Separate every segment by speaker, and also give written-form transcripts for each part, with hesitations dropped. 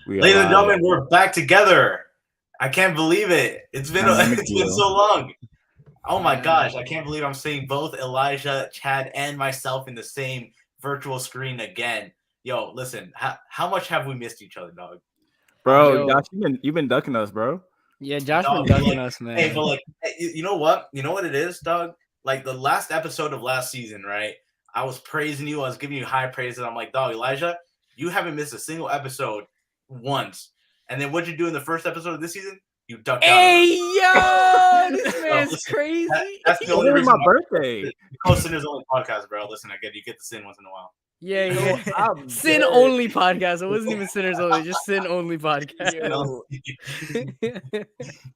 Speaker 1: Ladies and gentlemen, we're back together. I can't believe it. It's been so long. Oh my gosh, I can't believe I'm seeing both Elijah, Chad, and myself in the same virtual screen again. Yo, listen, how much have we missed each other, dog?
Speaker 2: Bro, Josh, you've been ducking us, bro.
Speaker 3: Yeah, Josh been ducking us, man.
Speaker 1: Hey, but you know what? You know what it is, dog? Like the last episode of last season, right? I was praising you. I was giving you high praise, and I'm like, dog, Elijah, you haven't missed a single episode once. And then what'd you do in the first episode of this season? You ducked out.
Speaker 3: Hey, yo, this man's crazy.
Speaker 1: That's the only reason.
Speaker 2: My birthday.
Speaker 1: The Co-Sinners Only podcast, bro. Listen, you get to sin once in a while.
Speaker 3: Yeah. Sin only podcast. It wasn't even Sinners Only, just Sin Only podcast.
Speaker 1: You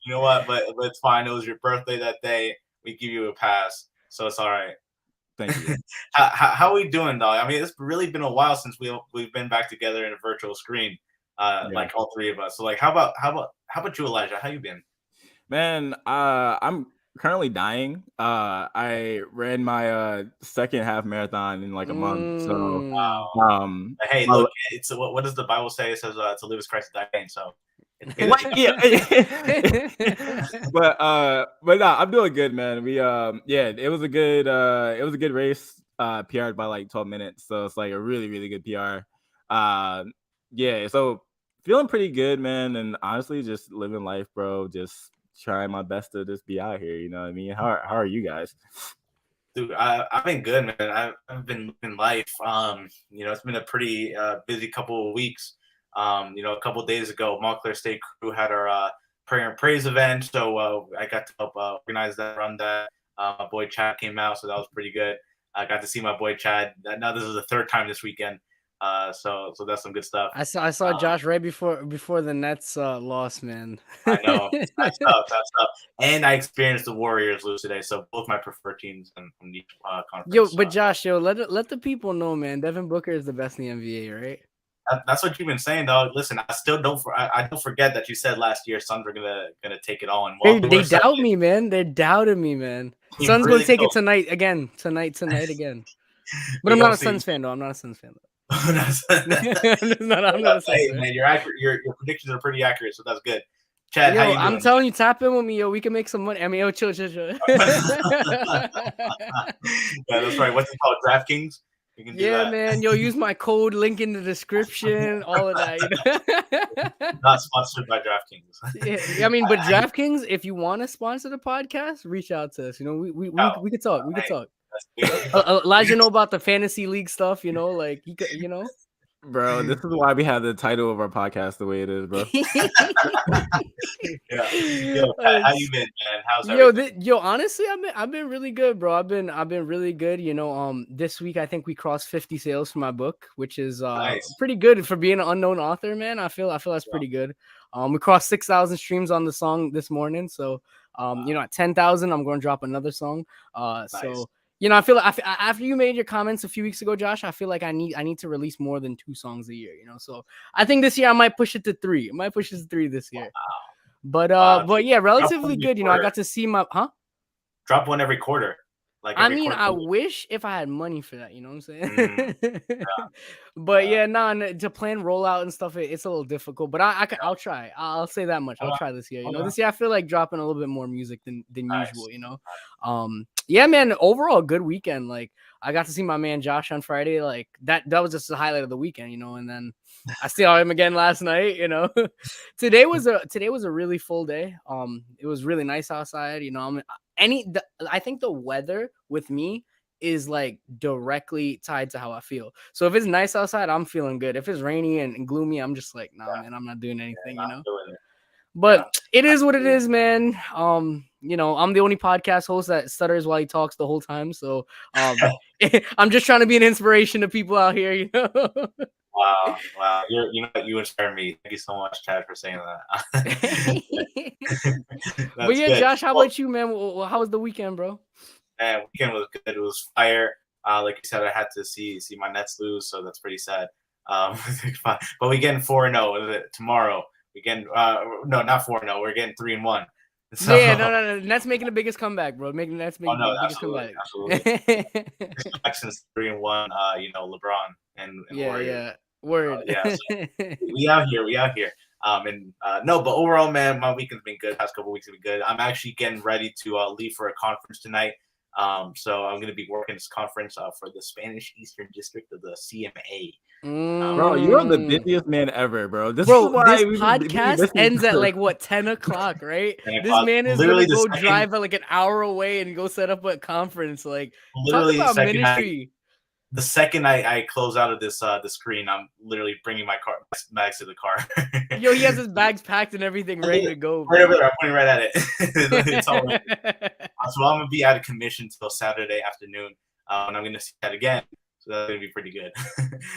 Speaker 1: know what? But it's fine. It was your birthday that day. We give you a pass, so it's all right.
Speaker 2: Thank you.
Speaker 1: How are we doing, dog? I mean, it's really been a while since we've been back together in a virtual screen, like all three of us. So, like, how about you, Elijah? How you been?
Speaker 2: Man, I'm currently dying. I ran my second half marathon in like a month. So,
Speaker 1: hey, look, it's what does the Bible say? It says to live is Christ, to die gain. So.
Speaker 2: but no, I'm doing good, man. We it was a good race, PR'd by like 12 minutes, so it's like a really good PR. So feeling pretty good, man, and honestly just living life, bro. Just trying my best to just be out here, you know what I mean? How are you guys?
Speaker 1: Dude, I've been good, man. I've been living life. It's been a pretty busy couple of weeks. A couple of days ago, Montclair State Crew had our prayer and praise event, so I got to help organize that, run that. My boy Chad came out, so that was pretty good. I got to see my boy Chad. Now this is the third time this weekend, so that's some good stuff.
Speaker 3: I saw Josh right before the Nets lost, man.
Speaker 1: I know that's tough. And I experienced the Warriors lose today, so both my preferred teams in each conference.
Speaker 3: Yo, but Josh, let the people know, man. Devin Booker is the best in the NBA, right?
Speaker 1: That's what you've been saying, dog. Listen, I still don't forget that you said last year Suns were gonna take it all. And
Speaker 3: they doubt me, man. They doubted me, man. Suns gonna take it tonight again. Tonight again. But I'm not a Suns fan, though. I'm not a Suns fan, though.
Speaker 1: I'm not a Suns fan. Man, you're accurate. Your predictions are pretty accurate, so that's good. Chad, how you doing?
Speaker 3: I'm telling you, tap in with me, yo. We can make some money. I mean, chill.
Speaker 1: Yeah, that's right. What's it called? DraftKings?
Speaker 3: Man. Yo, use my code, link in the description, all of that.
Speaker 1: Not sponsored by DraftKings.
Speaker 3: I mean, but DraftKings, if you want to sponsor the podcast, reach out to us. You know, we could talk. We could talk. Elijah know about the fantasy league stuff. You know, like he could, you know.
Speaker 2: Bro, this is why we have the title of our podcast the way it is, bro.
Speaker 1: Yo, Pat, how you been, man? How's everything?
Speaker 3: Honestly, I've been really good, bro. I've been really good. You know, this week I think we crossed 50 sales for my book, which is
Speaker 1: nice.
Speaker 3: Pretty good for being an unknown author, man. I feel that's pretty good. We crossed 6,000 streams on the song this morning, so at 10,000, I'm going to drop another song.
Speaker 1: Nice.
Speaker 3: So. You know, I feel like after you made your comments a few weeks ago, Josh, I feel like I need to release more than 2 songs a year. You know, so I think this year I might push it to 3. I might push it to 3 this year.
Speaker 1: Wow.
Speaker 3: But yeah, relatively good. You know, I got to see my
Speaker 1: drop one every quarter. Like
Speaker 3: I wish if I had money for that, you know what I'm saying? But to plan rollout and stuff, it's a little difficult. But I'll try. I'll say that much. I'll try this year. You know, this year I feel like dropping a little bit more music than usual. You know, yeah, man. Overall, good weekend. Like I got to see my man Josh on Friday. Like that was just the highlight of the weekend. You know, and then I saw him again last night. You know, today was a really full day. It was really nice outside. You know, I think the weather with me is like directly tied to how I feel. So if it's nice outside, I'm feeling good. If it's rainy and gloomy, I'm just like, man, I'm not doing anything, you know. But it is what it is, man. You know, I'm the only podcast host that stutters while he talks the whole time. So I'm just trying to be an inspiration to people out here, you know.
Speaker 1: Wow. You inspire me. Thank you so much, Chad, for saying that.
Speaker 3: But yeah, good. Josh, how about you, man? How was the weekend, bro?
Speaker 1: Man, weekend was good. It was fire. Like you said, I had to see my Nets lose, so that's pretty sad. But we getting 4-0 tomorrow. We getting not 4-0. We're getting 3-1. So,
Speaker 3: no. Nets making the biggest comeback, bro. Making the biggest comeback.
Speaker 1: Absolutely. Since 3-1, LeBron and
Speaker 3: yeah,
Speaker 1: Warriors.
Speaker 3: Word.
Speaker 1: Yeah, so we out here. No, but overall, man, my weekend's been good. Past couple weeks have been good. I'm actually getting ready to leave for a conference tonight. So I'm gonna be working this conference for the Spanish Eastern District of the CMA.
Speaker 2: Bro, you're the
Speaker 3: Mm.
Speaker 2: busiest man ever, bro. This is
Speaker 3: Bro,
Speaker 2: why
Speaker 3: this
Speaker 2: we
Speaker 3: podcast
Speaker 2: listen
Speaker 3: ends at
Speaker 2: to-
Speaker 3: like what 10 o'clock, right?
Speaker 1: 10
Speaker 3: This
Speaker 1: o'clock.
Speaker 3: man is
Speaker 1: Literally
Speaker 3: gonna
Speaker 1: the
Speaker 3: go
Speaker 1: second-
Speaker 3: drive like an hour away and go set up a conference. Like, talk
Speaker 1: Literally,
Speaker 3: about ministry.
Speaker 1: the second I close out of this the screen, I'm literally bringing my bags to the car.
Speaker 3: Yo, he has his bags packed and everything ready to go.
Speaker 1: Right over there, I'm pointing right at it. It's all right. So I'm gonna be out of commission till Saturday afternoon, and I'm gonna see that again. So that's gonna be pretty good.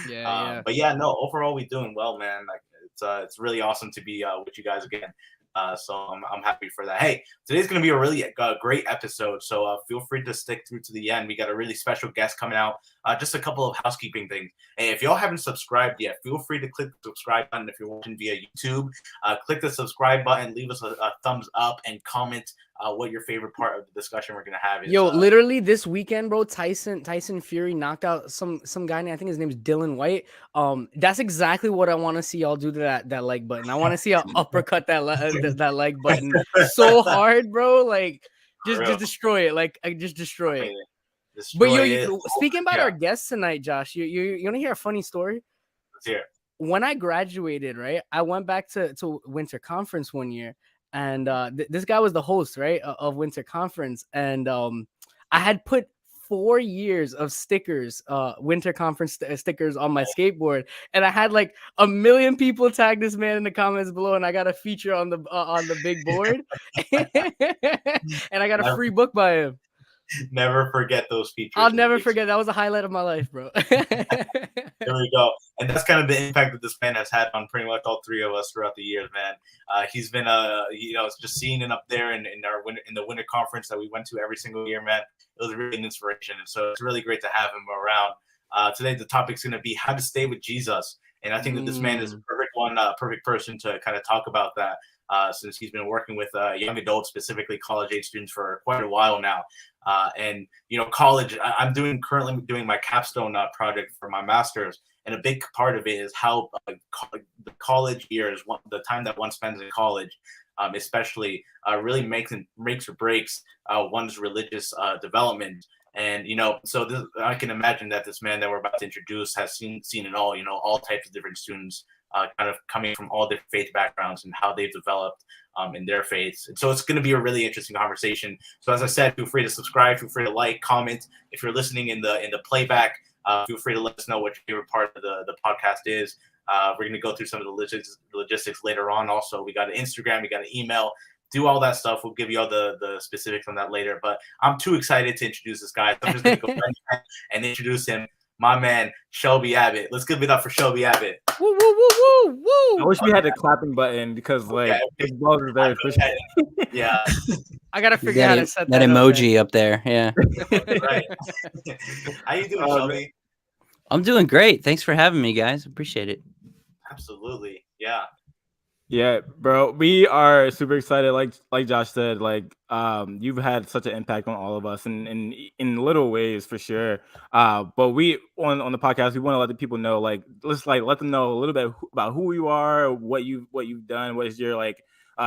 Speaker 3: Yeah.
Speaker 1: But yeah, no, overall we doing well, man. Like it's really awesome to be with you guys again. So I'm happy for that. Hey, today's gonna be a really great episode. So feel free to stick through to the end. We got a really special guest coming out. Just a couple of housekeeping things. Hey, if y'all haven't subscribed yet, feel free to click the subscribe button. If you're watching via YouTube, click the subscribe button, leave us a thumbs up, and comment what your favorite part of the discussion we're gonna have is.
Speaker 3: Yo, literally this weekend, bro, Tyson Fury knocked out some guy. I think his name is Dylan White. That's exactly what I want to see y'all do to that like button. I want to see y'all uppercut that like button so hard, bro. Like just destroy it. Like just destroy it. But yo, speaking about our guests tonight, Josh, you want to hear a funny story?
Speaker 1: Let's hear it.
Speaker 3: When I graduated, right, I went back to winter conference one year. And this guy was the host, right, of Winter Conference. And I had put 4 years of stickers, Winter Conference stickers on my skateboard. And I had like 1 million people tag this man in the comments below. And I got a feature on the big board. And I got a free book by him.
Speaker 1: Never forget those features.
Speaker 3: I'll never forget. That was a highlight of my life, bro.
Speaker 1: There we go. And that's kind of the impact that this man has had on pretty much all three of us throughout the years, man. He's been, just seeing it up there in the winter conference that we went to every single year, man. It was really an inspiration. And so it's really great to have him around. Today, the topic's going to be how to stay with Jesus. And I think that this man is a perfect person to kind of talk about that. Since he's been working with young adults, specifically college-age students, for quite a while now. And college, I'm currently doing my capstone project for my master's, and a big part of it is how the college years, the time that one spends in college, especially, really makes or breaks one's religious development. And so I can imagine that this man that we're about to introduce has seen it all. All types of different students, kind of coming from all different faith backgrounds and how they've developed in their faiths. And so it's going to be a really interesting conversation. So as I said, feel free to subscribe, feel free to like, comment. If you're listening in the playback, feel free to let us know what your favorite part of the podcast is. We're going to go through some of the logistics later on. Also, we got an Instagram, we got an email. Do all that stuff. We'll give you all the specifics on that later. But I'm too excited to introduce this guy. So I'm just going to go right and introduce him. My man, Shelby Abbott. Let's give it up for Shelby Abbott.
Speaker 3: Woo, woo, woo, woo, woo.
Speaker 2: I wish we had the clapping button because it's well deserved.
Speaker 1: Yeah.
Speaker 3: I gotta figure out how to set
Speaker 4: that emoji up there. Yeah.
Speaker 1: Right. How you doing, Shelby?
Speaker 4: I'm doing great. Thanks for having me, guys. Appreciate it.
Speaker 1: Absolutely. Yeah.
Speaker 2: Yeah, bro, we are super excited. Like Josh said, you've had such an impact on all of us, and in little ways for sure. But we on the podcast, we want to let the people know, let's let them know a little bit about who you are, what you've done, what is your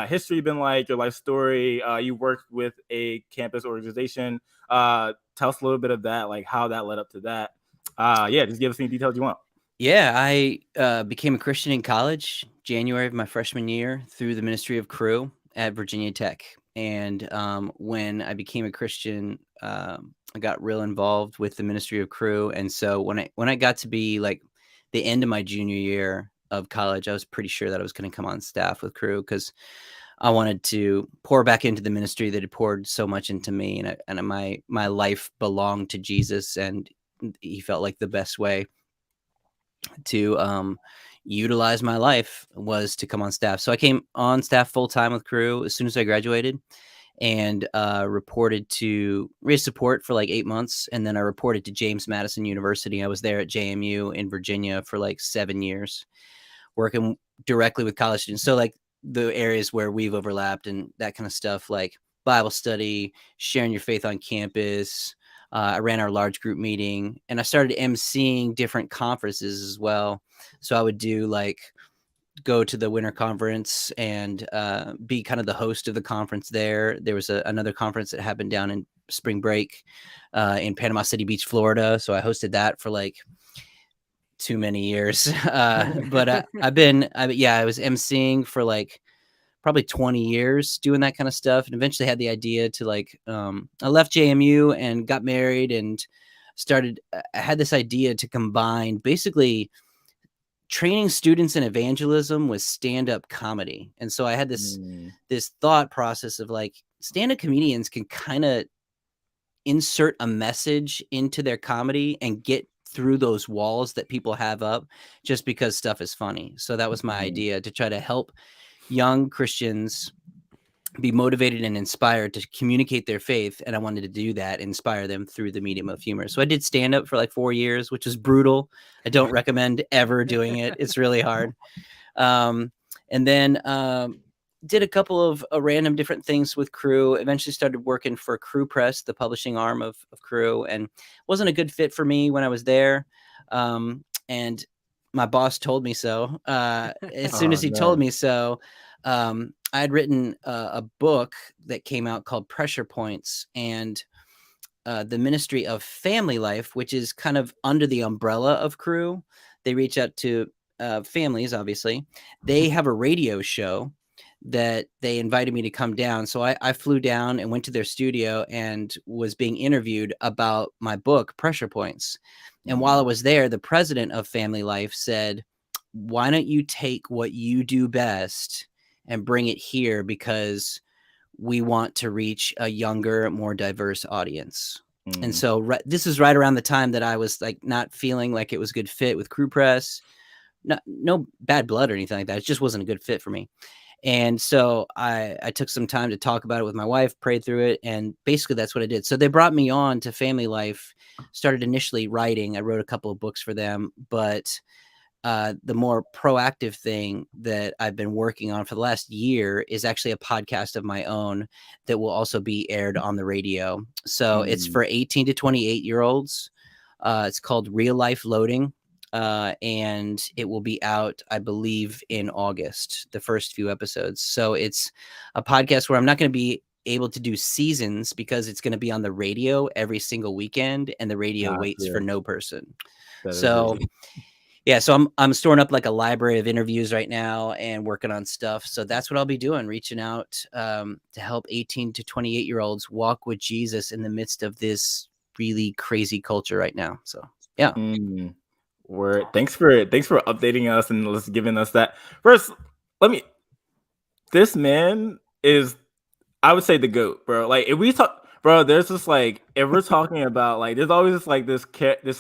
Speaker 2: history been like, your life story. You worked with a campus organization. Tell us a little bit of that, how that led up to that. Just give us any details you want.
Speaker 4: Yeah, I became a Christian in college, January of my freshman year, through the Ministry of Crew at Virginia Tech. And when I became a Christian, I got real involved with the Ministry of Crew. And so when I got to be the end of my junior year of college, I was pretty sure that I was going to come on staff with Crew because I wanted to pour back into the ministry that had poured so much into me, and my life belonged to Jesus, and he felt like the best way to utilize my life was to come on staff. So I came on staff full time with Crew as soon as I graduated, and reported to raise support for 8 months. And then I reported to James Madison University. I was there at JMU in Virginia for 7 years, working directly with college students. So the areas where we've overlapped and that kind of stuff, like Bible study, sharing your faith on campus, I ran our large group meeting, and I started emceeing different conferences as well. So I would do like go to the winter conference and be kind of the host of the conference there. There was another conference that happened down in spring break in Panama City Beach, Florida. So I hosted that for like too many years. But I was emceeing for like probably 20 years doing that kind of stuff, and eventually had the idea to like I left JMU and got married and I had this idea to combine basically training students in evangelism with stand-up comedy. And so I had this thought process of like, stand-up comedians can kind of insert a message into their comedy and get through those walls that people have up just because stuff is funny. So that was my idea, to try to help young Christians be motivated and inspired to communicate their faith. And I wanted to do that, inspire them through the medium of humor. So I did stand up for like 4 years, which was brutal. I don't recommend ever doing it. It's really hard. And then did a couple of random different things with Crew. Eventually started working for Crew Press, the publishing arm of Crew, and wasn't a good fit for me when I was there. And my boss told me so. As soon as he told me so, I had written a book that came out called Pressure Points, and the Ministry of Family Life, which is kind of under the umbrella of Crew. They reach out to families, obviously. They have a radio show that they invited me to come down. So I flew down and went to their studio and was being interviewed about my book, Pressure Points. And while I was there, the president of Family Life said, why don't you take what you do best and bring it here, because we want to reach a younger, more diverse audience. And so this is right around the time that I was like not feeling like it was a good fit with Crew Press. No bad blood or anything like that. It just wasn't a good fit for me. And so I took some time to talk about it with my wife, prayed through it, and basically that's what I did. So they brought me on to Family Life, started initially writing. I wrote a couple of books for them, but the more proactive thing that I've been working on for the last year is actually a podcast of my own that will also be aired on the radio. So it's for 18 to 28-year-olds. It's called Real Life Loading. And it will be out, I believe, in August, the first few episodes. So it's a podcast where I'm not going to be able to do seasons because it's going to be on the radio every single weekend, and the radio waits for no person. So yeah, so I'm storing up like a library of interviews right now and working on stuff. So that's what I'll be doing, reaching out to help 18 to 28-year-olds walk with Jesus in the midst of this really crazy culture right now. So yeah.
Speaker 2: Word. Thanks for updating us and giving us that. First, this man is, I would say, the GOAT, bro. Like if we talk, bro, there's just like, if we're talking about like, there's always just like this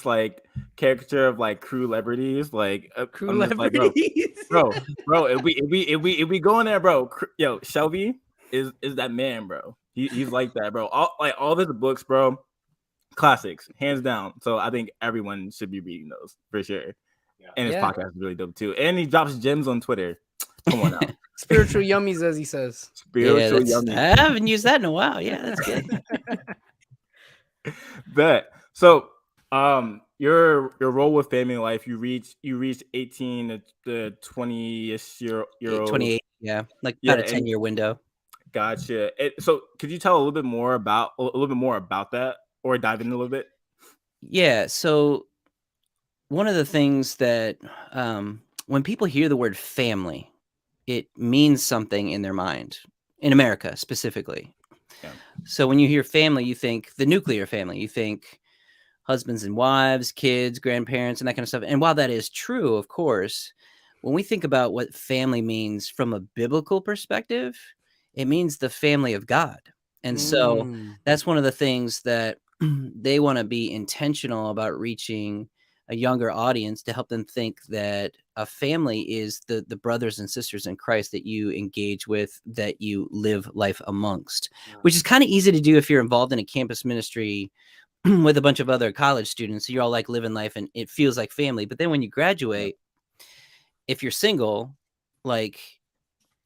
Speaker 2: like caricature of like crew celebrities, like
Speaker 3: crew celebrities,
Speaker 2: like, bro. If we go in there, bro, yo, Shelby is that man, bro. He's like that, bro. All his books, bro. Classics, hands down. So I think everyone should be reading those for sure. Yeah. And his podcast is really dope too. And he drops gems on Twitter. Come on now.
Speaker 3: Spiritual yummies, as he says.
Speaker 2: Spiritual yummies.
Speaker 4: I haven't used that in a while. Yeah, that's good.
Speaker 2: Bet. So your role with Family Life, you reached 18 to 20ish year old.
Speaker 4: 28, yeah. Like about a 10-year window.
Speaker 2: Gotcha. So could you tell a little bit more about that? Or dive in a little bit?
Speaker 4: Yeah. So one of the things that when people hear the word family, it means something in their mind, in America specifically. Yeah. So when you hear family, you think the nuclear family, you think husbands and wives, kids, grandparents, and that kind of stuff. And while that is true, of course, when we think about what family means from a biblical perspective, it means the family of God. And so that's one of the things that they want to be intentional about reaching a younger audience, to help them think that a family is the brothers and sisters in Christ that you engage with, that you live life amongst, which is kind of easy to do if you're involved in a campus ministry with a bunch of other college students. So you're all like living life and it feels like family. But then when you graduate, if you're single, like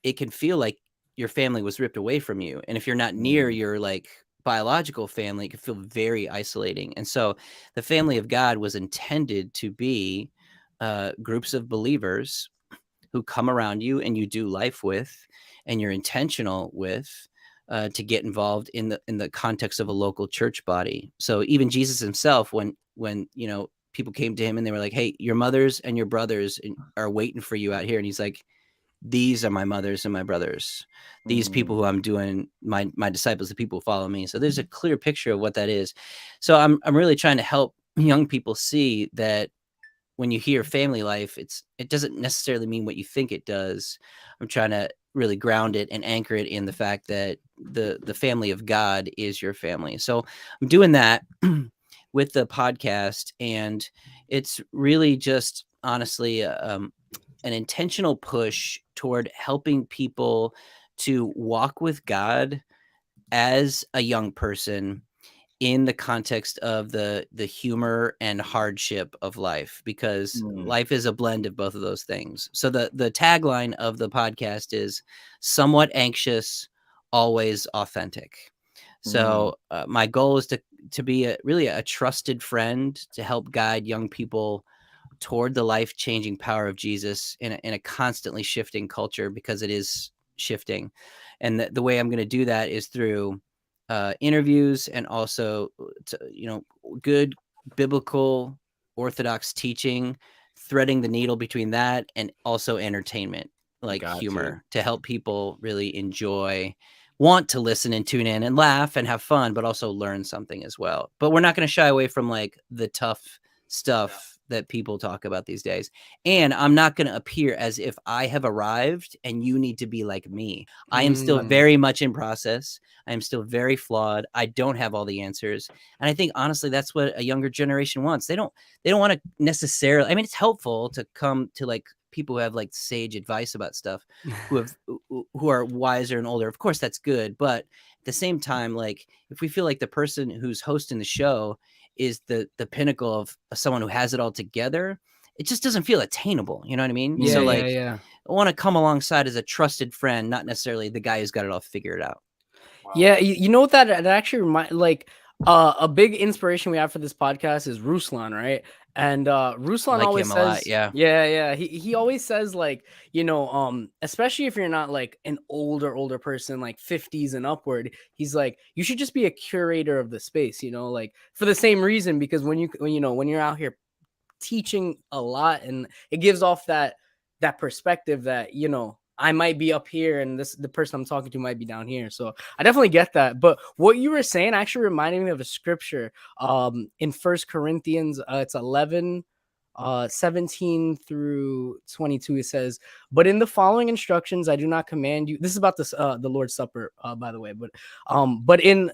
Speaker 4: it can feel like your family was ripped away from you. And if you're not near your like biological family, it can feel very isolating. And so the family of God was intended to be groups of believers who come around you and you do life with, and you're intentional with, to get involved in the context of a local church body. So even Jesus himself, when people came to him and they were like, "Hey, your mothers and your brothers are waiting for you out here," and he's like, "These are my mothers and my brothers. These people who I'm doing my disciples, the people who follow me." So there's a clear picture of what that is. So I'm really trying to help young people see that when you hear family life, it doesn't necessarily mean what you think it does. I'm trying to really ground it and anchor it in the fact that the family of God is your family. So I'm doing that with the podcast, and it's really just honestly an intentional push toward helping people to walk with God as a young person in the context of the humor and hardship of life, because life is a blend of both of those things. So the tagline of the podcast is somewhat anxious, always authentic. So my goal is to be really a trusted friend to help guide young people toward the life-changing power of Jesus in a constantly shifting culture, because it is shifting. And the way I'm going to do that is through interviews, and also good biblical orthodox teaching, threading the needle between that and also entertainment, like humor, to help people really want to listen and tune in and laugh and have fun, but also learn something as well. But we're not going to shy away from like the tough stuff that people talk about these days. And I'm not going to appear as if I have arrived and you need to be like me. I am still very much in process. I am still very flawed. I don't have all the answers. And I think honestly, that's what a younger generation wants. They don't want to necessarily, I mean, it's helpful to come to like people who have like sage advice about stuff, who are wiser and older. Of course, that's good. But at the same time, like if we feel like the person who's hosting the show is the pinnacle of someone who has it all together, it just doesn't feel attainable. You know what I mean?
Speaker 3: Yeah,
Speaker 4: so like,
Speaker 3: yeah.
Speaker 4: I want to come alongside as a trusted friend, not necessarily the guy who's got it all figured out.
Speaker 3: Wow. Yeah, you know what that actually reminds, like a big inspiration we have for this podcast is Ruslan, right? And Ruslan
Speaker 4: like
Speaker 3: always
Speaker 4: him
Speaker 3: says,
Speaker 4: a lot,
Speaker 3: yeah. He always says like, especially if you're not like an older person, like 50s and upward, he's like, you should just be a curator of the space, like for the same reason, because when you're out here teaching a lot, and it gives off that perspective that I might be up here and the person I'm talking to might be down here. So I definitely get that. But what you were saying actually reminded me of a scripture in 1 Corinthians, it's 11 17 through 22. It says, "But in the following instructions I do not command you." This is about this the Lord's Supper, by the way. But in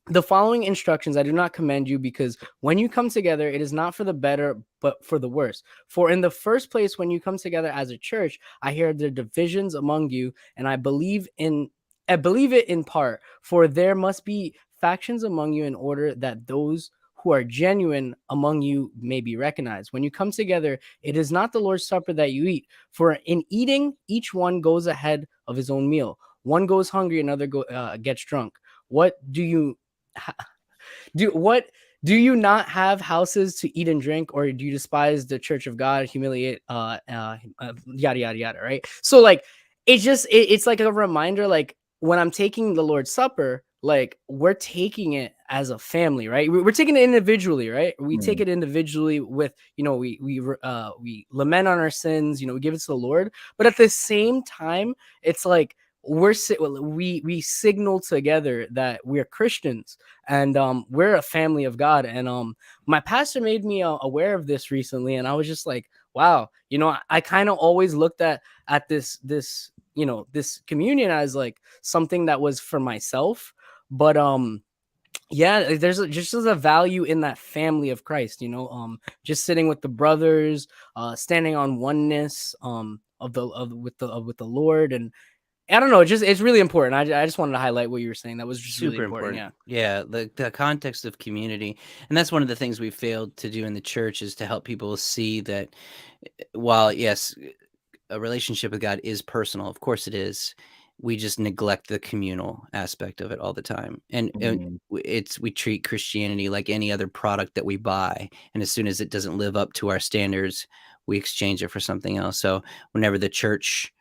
Speaker 3: the following instructions I do not commend you, because when you come together, it is not for the better, but for the worse. For in the first place, when you come together as a church, I hear the divisions among you, and I believe it in part. For there must be factions among you, in order that those who are genuine among you may be recognized. When you come together, it is not the Lord's Supper that you eat. For in eating, each one goes ahead of his own meal. One goes hungry, another gets drunk. What do you not have houses to eat and drink, or do you despise the church of God, humiliate yada yada yada, right? So like it's like a reminder, like when I'm taking the Lord's Supper, like we're taking it as a family, right? We're taking it individually, right? We take it individually with, we lament on our sins, we give it to the Lord, but at the same time, it's like we signal together that we're Christians, and we're a family of God. And my pastor made me aware of this recently, and I was just like, wow, I kind of always looked at this this communion as like something that was for myself, but yeah, there's just a value in that family of Christ, just sitting with the brothers, standing on oneness with the Lord. And I don't know, it's really important. I just wanted to highlight what you were saying. That was just
Speaker 4: super
Speaker 3: really important.
Speaker 4: Yeah, the context of community, and that's one of the things we failed to do in the church, is to help people see that while yes, a relationship with God is personal, of course it is, we just neglect the communal aspect of it all the time. And we treat Christianity like any other product that we buy. And as soon as it doesn't live up to our standards, we exchange it for something else. So whenever the church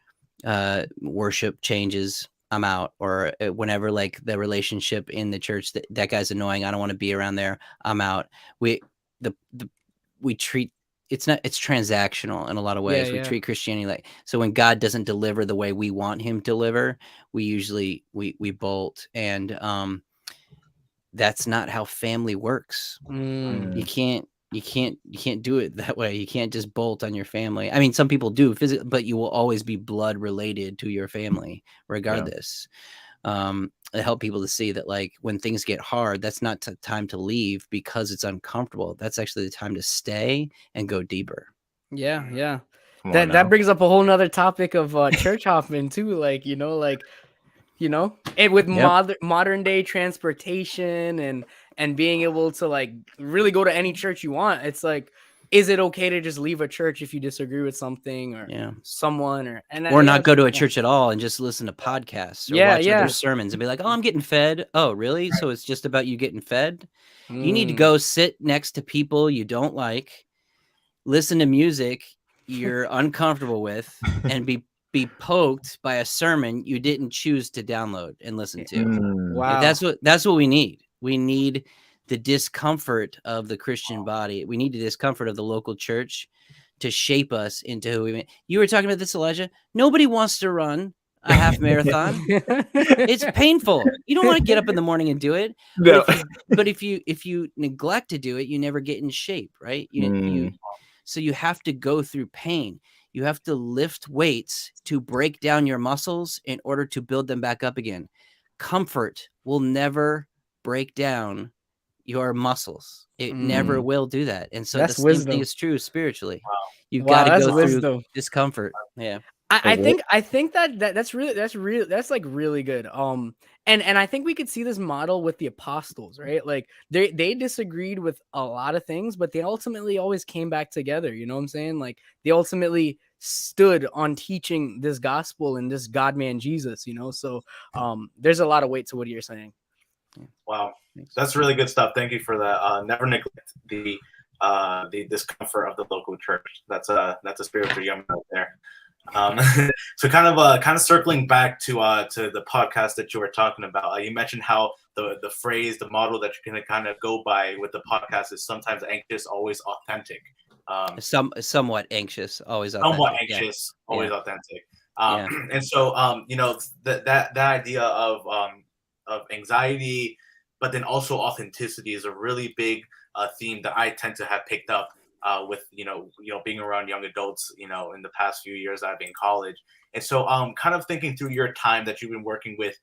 Speaker 4: worship changes, I'm out. Or whenever like the relationship in the church, that guy's annoying, I don't want to be around there, I'm out. We treat it's transactional in a lot of ways. We treat Christianity like, so when God doesn't deliver the way we want him to deliver, we usually we bolt. And that's not how family works. You can't do it that way. You can't just bolt on your family. I mean, some people do physically, but you will always be blood related to your family regardless. I help people to see that, like, when things get hard, that's not time to leave because it's uncomfortable. That's actually the time to stay and go deeper.
Speaker 3: Yeah. That brings up a whole nother topic of church hopping too. Like, and with modern day transportation and being able to like really go to any church you want. It's like, is it okay to just leave a church if you disagree with something or someone or
Speaker 4: not go to a church at all and just listen to podcasts or watch other sermons and be like, oh, I'm getting fed. Oh, really? So it's just about you getting fed? You need to go sit next to people you don't like, listen to music you're uncomfortable with, and be poked by a sermon you didn't choose to download and listen to. Wow. That's what we need. We need the discomfort of the Christian body. We need the discomfort of the local church to shape us into who we. You were talking about this, Elijah. Nobody wants to run a half marathon. It's painful. You don't want to get up in the morning and do it. No. But if you neglect to do it, you never get in shape, right? So you have to go through pain. You have to lift weights to break down your muscles in order to build them back up again. Comfort will never break down your muscles. It never will do that. And so that's the same thing is true spiritually. Wow. You've got to go through discomfort. Yeah.
Speaker 3: I think that's really good. And I think we could see this model with the apostles, right? Like they disagreed with a lot of things, but they ultimately always came back together. You know what I'm saying? Like they ultimately stood on teaching this gospel and this God man Jesus, So there's a lot of weight to what you're saying.
Speaker 1: Wow, that's really good stuff. Thank you for that. Never neglect the discomfort of the local church. That's a spiritual young man there. So kind of circling back to the podcast that you were talking about. You mentioned how the phrase, the model that you're gonna kind of go by with the podcast is sometimes anxious, always authentic.
Speaker 4: Somewhat anxious, always authentic.
Speaker 1: Somewhat anxious, always authentic. And so that idea of anxiety, but then also authenticity is a really big theme that I tend to have picked up with being around young adults in the past few years I've been in college. And so kind of thinking through your time that you've been working with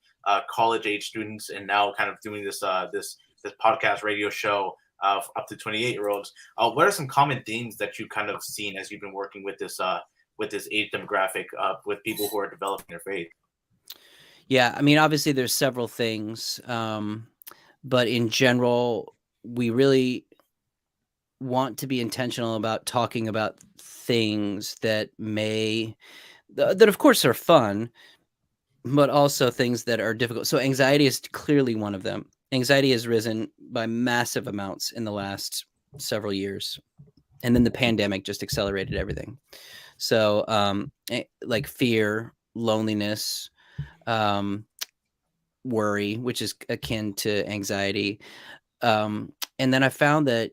Speaker 1: college age students and now kind of doing this podcast radio show up to 28-year-olds, what are some common themes that you kind of seen as you've been working with this age demographic with people who are developing their faith?
Speaker 4: Yeah, I mean, obviously there's several things, but in general, we really want to be intentional about talking about things that of course are fun, but also things that are difficult. So anxiety is clearly one of them. Anxiety has risen by massive amounts in the last several years. And then the pandemic just accelerated everything. So like fear, loneliness, worry, which is akin to anxiety. And then I found that,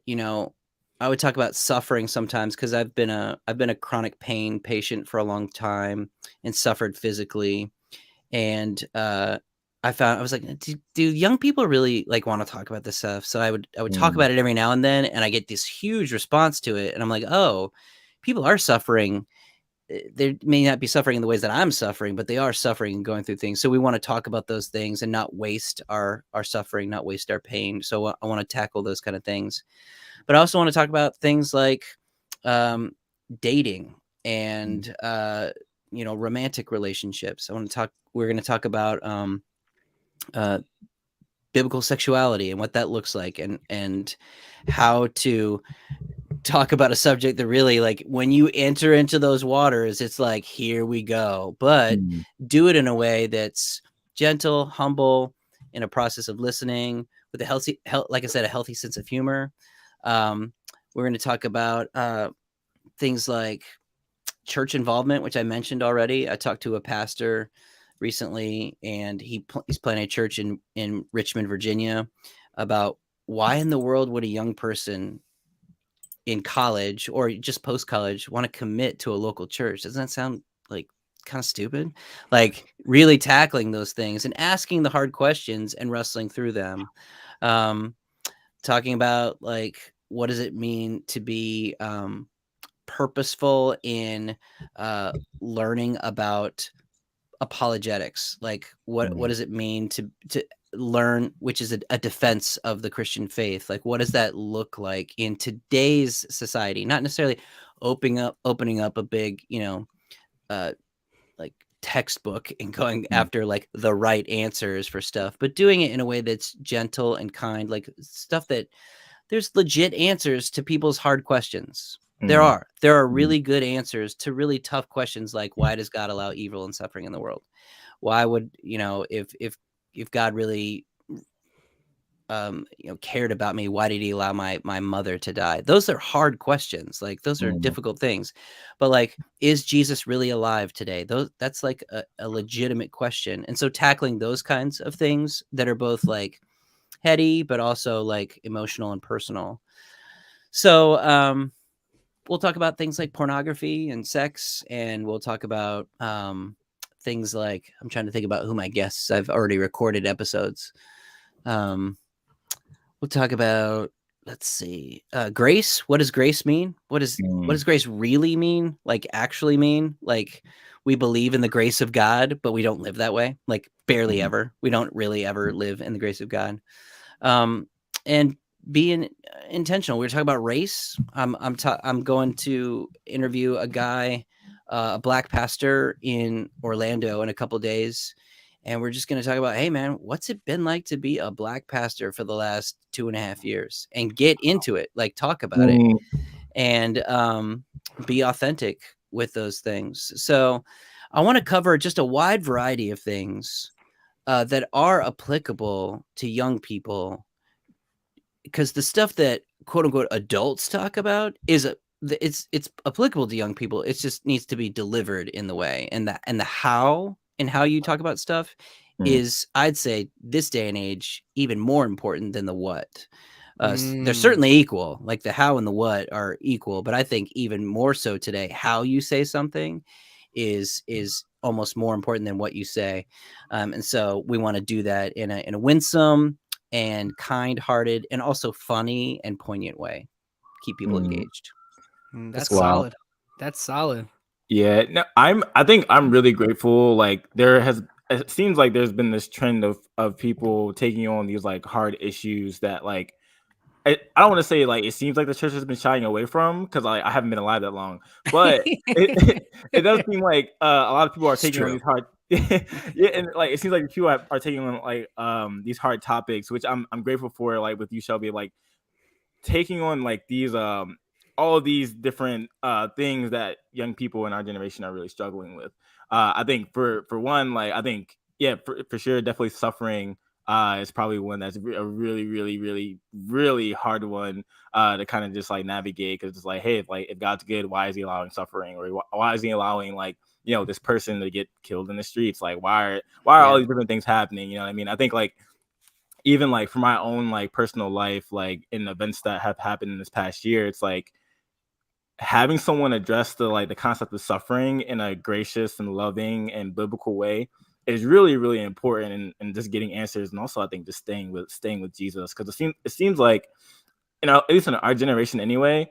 Speaker 4: I would talk about suffering sometimes because I've been a chronic pain patient for a long time and suffered physically. And I was like, do young people really like want to talk about this stuff? So I would talk about it every now and then, and I get this huge response to it. And I'm like, oh, people are suffering. They may not be suffering in the ways that I'm suffering, but they are suffering and going through things. So we want to talk about those things and not waste our suffering, not waste our pain. So I want to tackle those kind of things. But I also want to talk about things like dating and romantic relationships. We're going to talk about biblical sexuality and what that looks like, and how to talk about a subject that really, like, when you enter into those waters, it's like, here we go. But do it in a way that's gentle, humble, in a process of listening with a healthy, like I said, a healthy sense of humor. We're going to talk about things like church involvement, which I mentioned already. I talked to a pastor recently, and he's planning a church in Richmond, Virginia, about why in the world would a young person in college or just post-college want to commit to a local church? Doesn't that sound like kind of stupid? Like, really tackling those things and asking the hard questions and wrestling through them. Talking about, like, what does it mean to be purposeful in learning about apologetics? Like, what does it mean to learn, which is a defense of the Christian faith? Like, what does that look like in today's society? Not necessarily opening up a big, like textbook and going after like the right answers for stuff, but doing it in a way that's gentle and kind, like stuff that there's legit answers to people's hard questions. There are really good answers to really tough questions, like, why does God allow evil and suffering in the world? Why would, if God really cared about me, why did he allow my mother to die? Those are hard questions. Like, those are difficult things. But, like, is Jesus really alive today? That's like a legitimate question. And so tackling those kinds of things that are both like heady but also like emotional and personal. So we'll talk about things like pornography and sex, and we'll talk about things like, I'm trying to think about who my guests, I've already recorded episodes. We'll talk about, let's see, grace. What does grace mean? What does grace really mean? Like, actually mean? Like, we believe in the grace of God, but we don't live that way. Like, barely ever. We don't really ever live in the grace of God. And being intentional. We were talking about race. I'm going to interview a guy, a black pastor in Orlando in a couple of days. And we're just going to talk about, hey, man, what's it been like to be a black pastor for the last 2.5 years, and get into it, like, talk about it, and be authentic with those things. So I want to cover just a wide variety of things that are applicable to young people, because the stuff that quote unquote adults talk about it's applicable to young people. It just needs to be delivered in the way, and the how you talk about stuff is, I'd say, this day and age, even more important than the what. They're certainly equal. Like, the how and the what are equal, but I think even more so today, how you say something is almost more important than what you say. And so we want to do that in a winsome and kind-hearted and also funny and poignant way. Keep people engaged.
Speaker 3: That's solid. That's solid.
Speaker 2: Yeah, no, I think I'm really grateful. Like, it seems like there's been this trend of people taking on these like hard issues that, like, I don't want to say like it seems like the church has been shying away from, because I haven't been alive that long, but it does seem like a lot of people are taking on these hard yeah, and like it seems like people are taking on like these hard topics, which I'm grateful for, like with you, Shelby, like taking on like these all of these different things that young people in our generation are really struggling with. I think for one, like, I think, yeah, for sure, definitely suffering is probably one that's a really, really, really, really hard one to kind of just like navigate, because it's like, hey, if God's good, why is he allowing suffering, or why is he allowing, like, this person to get killed in the streets? Like, why are all these different things happening? You know what I mean? I think, like, even like for my own like personal life, like in events that have happened in this past year, it's like having someone address the concept of suffering in a gracious and loving and biblical way is really, really important, and just getting answers, and also I think just staying with Jesus, because it seems like, at least in our generation anyway,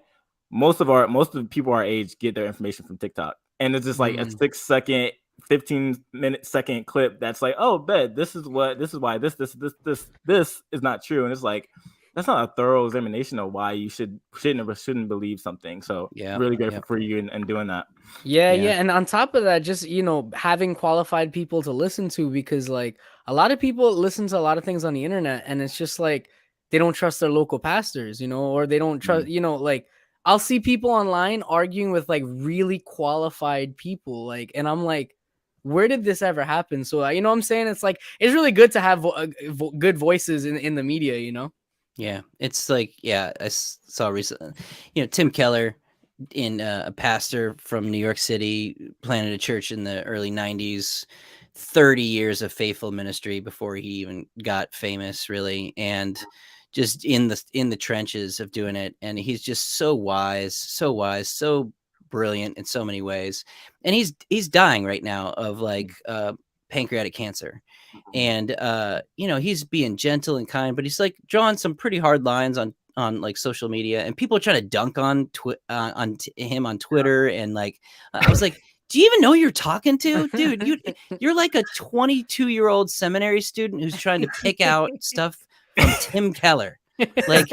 Speaker 2: most of the people our age get their information from TikTok, and it's just like a 6-second, 15-second clip that's like, oh, this is why this is not true, and it's like, that's not a thorough examination of why you shouldn't believe something. So really grateful for you and doing that.
Speaker 3: Yeah. And on top of that, just, having qualified people to listen to, because like a lot of people listen to a lot of things on the internet, and it's just like they don't trust their local pastors, or they don't trust, like I'll see people online arguing with like really qualified people, like, and I'm like, where did this ever happen? So you know what I'm saying? It's like it's really good to have good voices in the media, you know?
Speaker 4: Yeah, it's like, yeah, saw recently, Tim Keller, a pastor from New York City, planted a church in the early 90s, 30 years of faithful ministry before he even got famous, really, and just in the trenches of doing it. And he's just so wise, so brilliant in so many ways. And he's dying right now of like pancreatic cancer. And he's being gentle and kind, but he's like drawing some pretty hard lines on like social media, and people are trying to dunk on him on Twitter. And like I was like, do you even know who you're talking to, dude? You're like a 22-year-old seminary student who's trying to pick out stuff from Tim Keller. Like,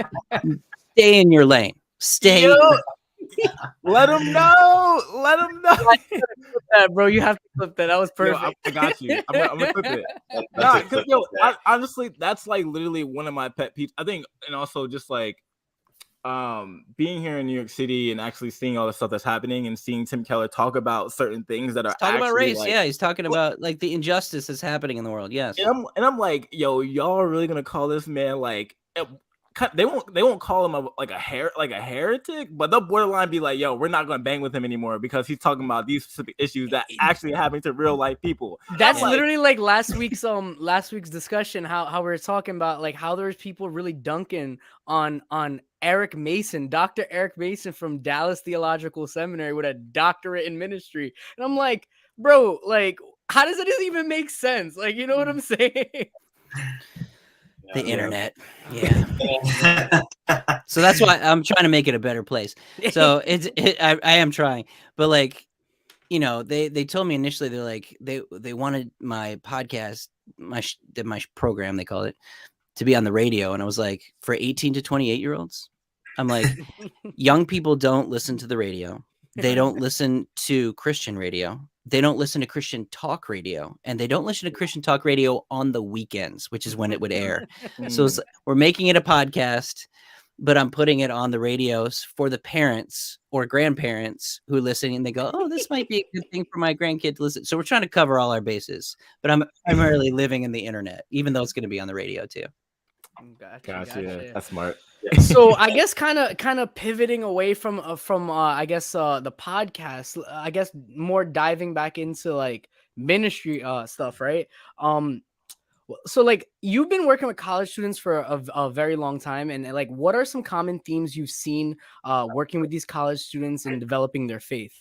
Speaker 4: stay in your lane. Stay.
Speaker 2: Let him know. Let him know.
Speaker 3: Bro, you have to flip that. That was perfect.
Speaker 2: Yo, I got you. I'm gonna flip it. Because honestly, that's like literally one of my pet peeves. I think, and also just like being here in New York City and actually seeing all the stuff that's happening and seeing Tim Keller talk about certain things that are
Speaker 4: talking about race.
Speaker 2: Like,
Speaker 4: yeah, he's talking about like the injustice that's happening in the world. Yes,
Speaker 2: and I'm like, yo, y'all are really gonna call this man like? They won't call him like a heretic, but they'll borderline be like, yo, we're not gonna bang with him anymore because he's talking about these specific issues that actually happen to real life people.
Speaker 3: That's literally like last week's discussion, how we were talking about like how there's people really dunking on Eric Mason, Dr. Eric Mason from Dallas Theological Seminary with a doctorate in ministry. And I'm like, bro, like, how does it even make sense? Like, you know what I'm saying?
Speaker 4: The internet. Yeah. So that's why I'm trying to make it a better place. So I am trying, but like, they told me initially, they're like, they wanted my podcast, my program, they call it, to be on the radio. And I was like, for 18 to 28-year-olds, I'm like, young people don't listen to the radio. They don't listen to Christian radio. They don't listen to Christian talk radio, and they don't listen to Christian talk radio on the weekends, which is when it would air. So we're making it a podcast, but I'm putting it on the radios for the parents or grandparents who listen, and they go, oh, this might be a good thing for my grandkid to listen. So we're trying to cover all our bases, but I'm primarily living in the internet, even though it's going to be on the radio too.
Speaker 2: Gotcha. Yeah, that's smart.
Speaker 3: So I guess kind of pivoting away from I guess the podcast, I guess more diving back into like ministry stuff, right? So like you've been working with college students for a very long time, and like what are some common themes you've seen working with these college students and developing their faith?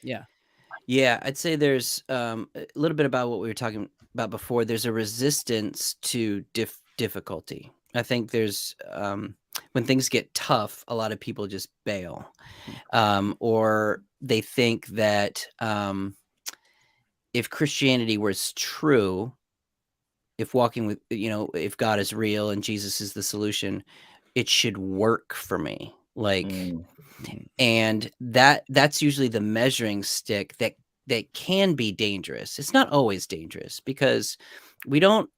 Speaker 4: Yeah, I'd say there's a little bit about what we were talking about before. There's a resistance to difficulty. I think there's when things get tough, a lot of people just bail, or they think that if Christianity was true, if walking with, if God is real and Jesus is the solution, it should work for me. Like, and that's usually the measuring stick that can be dangerous. It's not always dangerous because we don't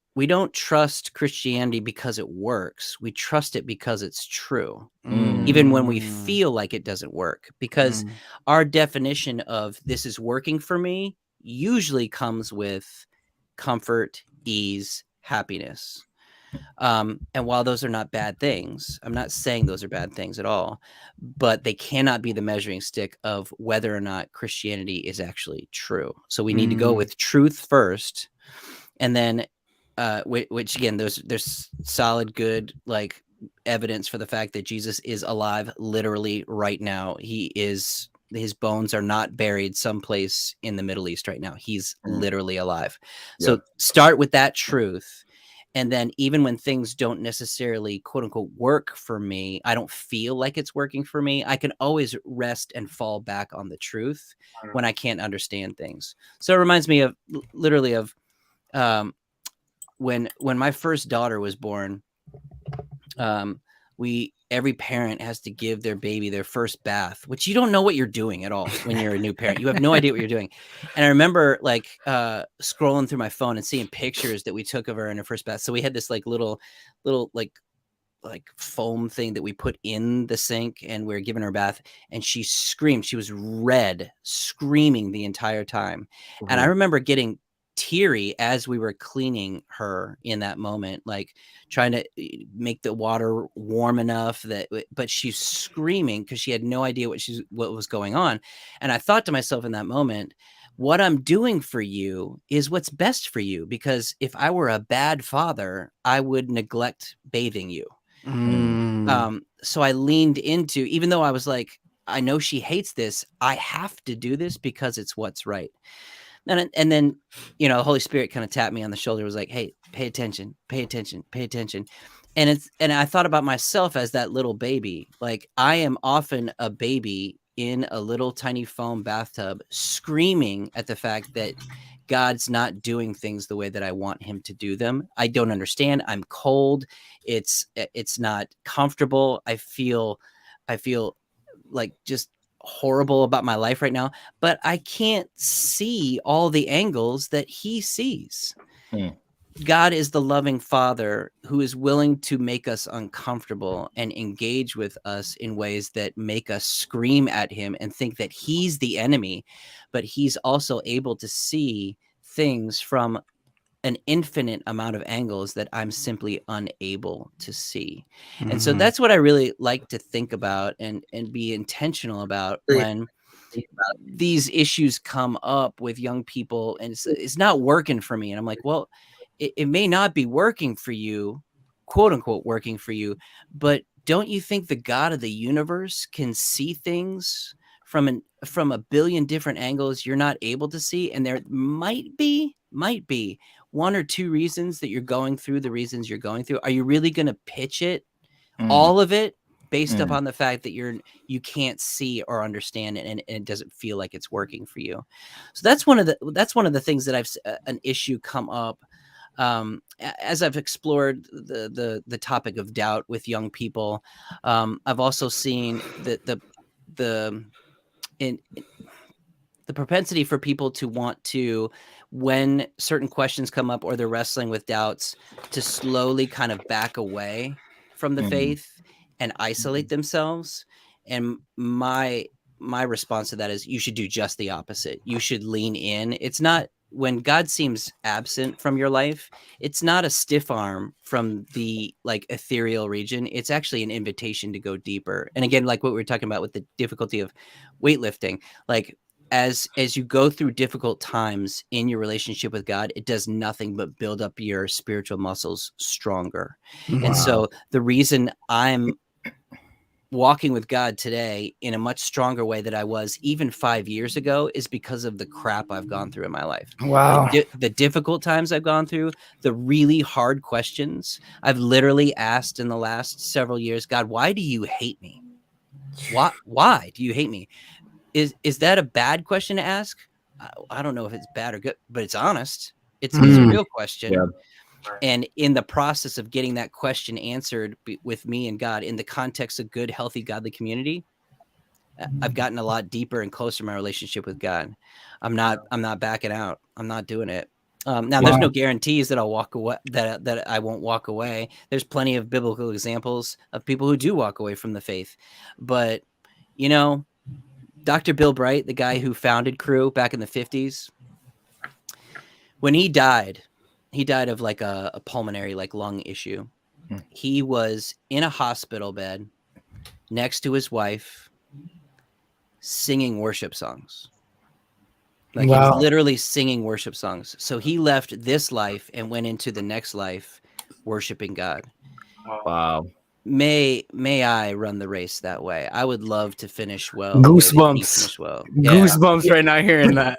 Speaker 4: trust Christianity because it works. We trust it because it's true, even when we feel like it doesn't work, because our definition of this is working for me usually comes with comfort, ease, happiness. And while those are not bad things, I'm not saying those are bad things at all, but they cannot be the measuring stick of whether or not Christianity is actually true. So we need to go with truth first, and then which again, there's solid, good, like evidence for the fact that Jesus is alive literally right now. His bones are not buried someplace in the Middle East right now. He's literally alive. So start with that truth. And then even when things don't necessarily, quote unquote, work for me, I don't feel like it's working for me, I can always rest and fall back on the truth when I can't understand things. So it reminds me of literally of when my first daughter was born, every parent has to give their baby their first bath, which you don't know what you're doing at all when you're a new parent. You have no idea what you're doing. And I remember like scrolling through my phone and seeing pictures that we took of her in her first bath. So we had this like little like like foam thing that we put in the sink, and we were giving her a bath, and she screamed. She was red, screaming the entire time. And I remember getting teary as we were cleaning her in that moment, like trying to make the water warm enough but she's screaming because she had no idea what was going on. And I thought to myself in that moment, what I'm doing for you is what's best for you, because if I were a bad father, I would neglect bathing you. So I leaned into, even though I was like, I know she hates this, I have to do this because it's what's right. And then, the Holy Spirit kind of tapped me on the shoulder, was like, hey, pay attention, pay attention, pay attention. And I thought about myself as that little baby. Like, I am often a baby in a little tiny foam bathtub, screaming at the fact that God's not doing things the way that I want him to do them. I don't understand. I'm cold. It's not comfortable. I feel like just horrible about my life right now, but I can't see all the angles that he sees. God is the loving Father who is willing to make us uncomfortable and engage with us in ways that make us scream at him and think that he's the enemy, but he's also able to see things from an infinite amount of angles that I'm simply unable to see. And so that's what I really like to think about and be intentional about when these issues come up with young people, and it's not working for me. And I'm like, well, it may not be working for you, quote unquote, working for you, but don't you think the God of the universe can see things from a billion different angles you're not able to see? And there might be one or two reasons that you're going through the reasons you're going through. Are you really going to pitch it, all of it, based upon the fact that you can't see or understand it, and it doesn't feel like it's working for you? So that's one of the things that I've an issue come up as I've explored the topic of doubt with young people. I've also seen the propensity for people to want to, when certain questions come up or they're wrestling with doubts, to slowly kind of back away from the faith and isolate themselves. And my response to that is, you should do just the opposite. You should lean in. It's not, when God seems absent from your life, it's not a stiff arm from the like ethereal region. It's actually an invitation to go deeper. And again, like what we were talking about with the difficulty of weightlifting, like as you go through difficult times in your relationship with God, it does nothing but build up your spiritual muscles stronger. And so the reason I'm walking with God today in a much stronger way than I was even 5 years ago is because of the crap I've gone through in my life.
Speaker 2: Wow.
Speaker 4: The difficult times I've gone through, the really hard questions I've literally asked in the last several years. God, why do you hate me? Why do you hate me? Is that a bad question to ask? I don't know if it's bad or good, but it's honest. It's a real question. Yeah. And in the process of getting that question answered with me and God in the context of good, healthy, godly community, I've gotten a lot deeper and closer in my relationship with God. I'm not backing out. I'm not doing it. Now there's no guarantees that I'll walk away, that I won't walk away. There's plenty of biblical examples of people who do walk away from the faith. But, Dr. Bill Bright, the guy who founded Crew back in the 50s, when he died of like a pulmonary, like lung issue. He was in a hospital bed next to his wife, singing worship songs. Like he was literally singing worship songs. So he left this life and went into the next life worshiping God.
Speaker 2: Wow.
Speaker 4: May I run the race that way? I would love to finish well.
Speaker 3: Goosebumps.
Speaker 2: Goosebumps right now hearing that.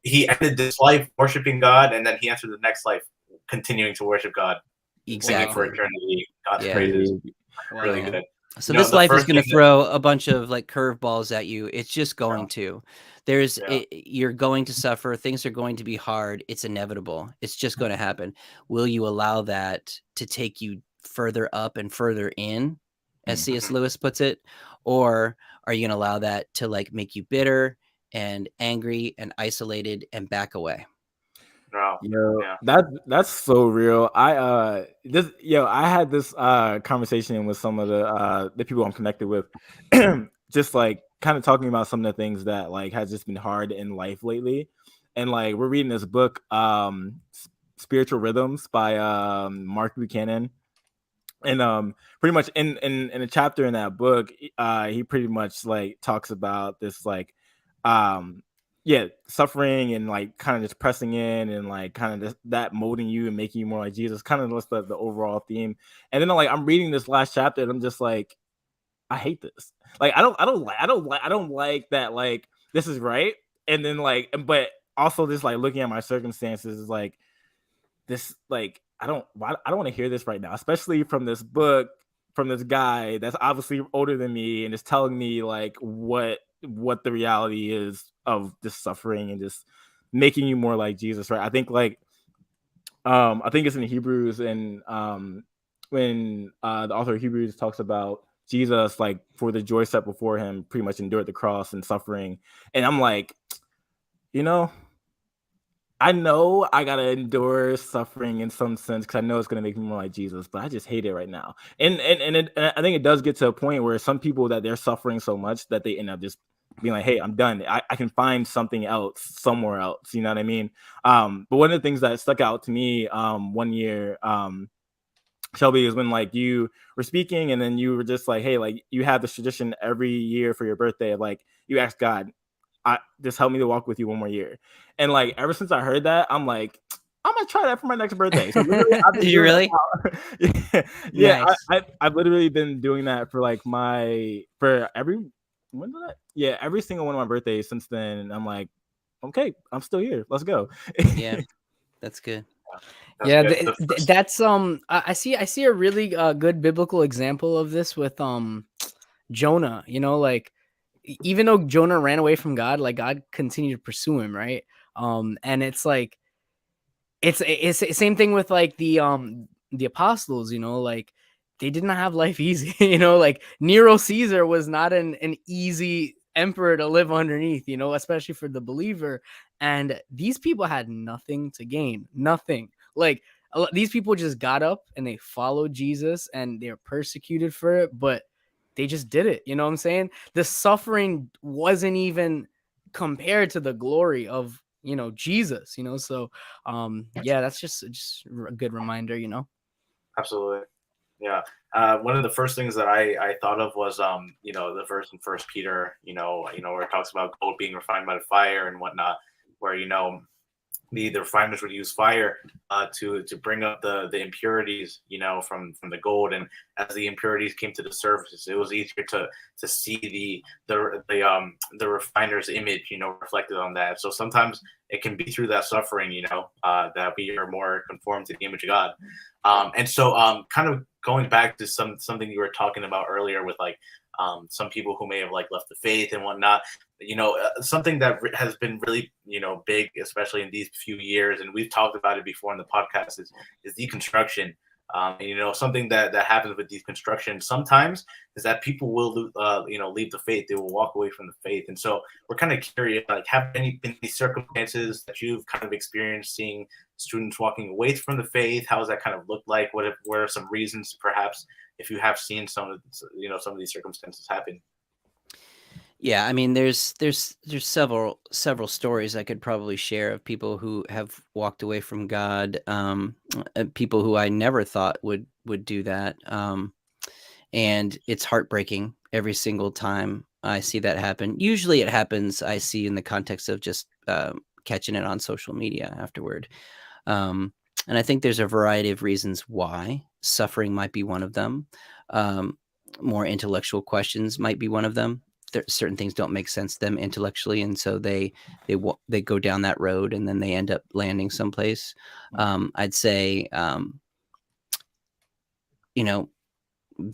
Speaker 1: He ended this life worshiping God, and then he entered the next life continuing to worship God.
Speaker 4: Exactly.
Speaker 1: For eternity. God's crazy. Really good.
Speaker 4: So this life is going to throw a bunch of like curveballs at you. It's just going to. You're going to suffer. Things are going to be hard. It's inevitable. It's just going to happen. Will you allow that to take you further up and further in, as C.S. Lewis puts it, or are you going to allow that to like make you bitter and angry and isolated and back away?
Speaker 1: No.
Speaker 2: Yo,
Speaker 1: Yeah.
Speaker 2: that's so real. I had this conversation with some of the people I'm connected with, just like kind of talking about some of the things that like has just been hard in life lately. And like we're reading this book, Spiritual Rhythms by Mark Buchanan. And pretty much in a chapter in that book, he pretty much like talks about this like um suffering and like kind of just pressing in and like kind of just that molding you and making you more like Jesus, kind of just the overall theme. And then like I'm reading this last chapter and I'm just like, I hate this. Like I don't like that like this is right. And then like but also just like looking at my circumstances is like this like I don't want to hear this right now, especially from this book from this guy that's obviously older than me and is telling me like what the reality is of this suffering and just making you more like Jesus, right? I think like I think it's in Hebrews and when the author of Hebrews talks about Jesus like for the joy set before him pretty much endured the cross and suffering, and I'm like, you know, I know I gotta endure suffering in some sense because I know it's gonna make me more like Jesus, but I just hate it right now. And I think it does get to a point where some people that they're suffering so much that they end up just being like, "Hey, I'm done. I can find something else somewhere else." You know what I mean? But one of the things that stuck out to me one year, Shelby, is when like you were speaking and then you were just like, "Hey, like you have this tradition every year for your birthday of like you ask God, just help me to walk with you one more year." And like ever since I heard that, I'm like, I'm gonna try that for my next birthday. So literally, I've been
Speaker 4: Did you
Speaker 2: doing
Speaker 4: really?
Speaker 2: that yeah,
Speaker 4: Nice.
Speaker 2: I've literally been doing that for like for every when did I? Yeah, every single one of my birthdays since then. And I'm like, okay, I'm still here. Let's go.
Speaker 4: Yeah, that's good.
Speaker 1: That's
Speaker 3: Yeah,
Speaker 1: good. The first,
Speaker 3: that's I see a really good biblical example of this with Jonah. You know, like even though Jonah ran away from God, like God continued to pursue him, right? And it's like it's the same thing with like the apostles. You know, like they did not have life easy. You know, like Nero Caesar was not an easy emperor to live underneath. You know, especially for the believer. And these people had nothing to gain, nothing. Like these people just got up and they followed Jesus and they're persecuted for it, but they just did it. You know what I'm saying? The suffering wasn't even compared to the glory of, you know, Jesus, you know? So, yeah, that's just a good reminder, you know?
Speaker 1: absolutely. Yeah. One of the first things that I thought of was the verse in First Peter, where it talks about gold being refined by the fire and whatnot, where the refiners would use fire to bring up the impurities, from the gold, and as the impurities came to the surface, it was easier to see the refiner's image, reflected on that. So sometimes it can be through that suffering, that we are more conformed to the image of God. And so kind of going back to something you were talking about earlier with like some people who may have like left the faith and whatnot, something that has been really, big, especially in these few years, and we've talked about it before in the podcast, is deconstruction. And something that happens with deconstruction sometimes is that people will, leave the faith. They will walk away from the faith. And so we're kind of curious, like, have any been these circumstances that you've kind of experienced seeing students walking away from the faith? How does that kind of look like? What are some reasons, perhaps, if you have seen some of these circumstances happen?
Speaker 4: Yeah, I mean, there's several stories I could probably share of people who have walked away from God, people who I never thought would do that, and it's heartbreaking every single time I see that happen. Usually, it happens I see in the context of just catching it on social media afterward, and I think there's a variety of reasons why. Suffering might be one of them. More intellectual questions might be one of them. Certain things don't make sense to them intellectually, and so they go down that road, and then they end up landing someplace. I'd say,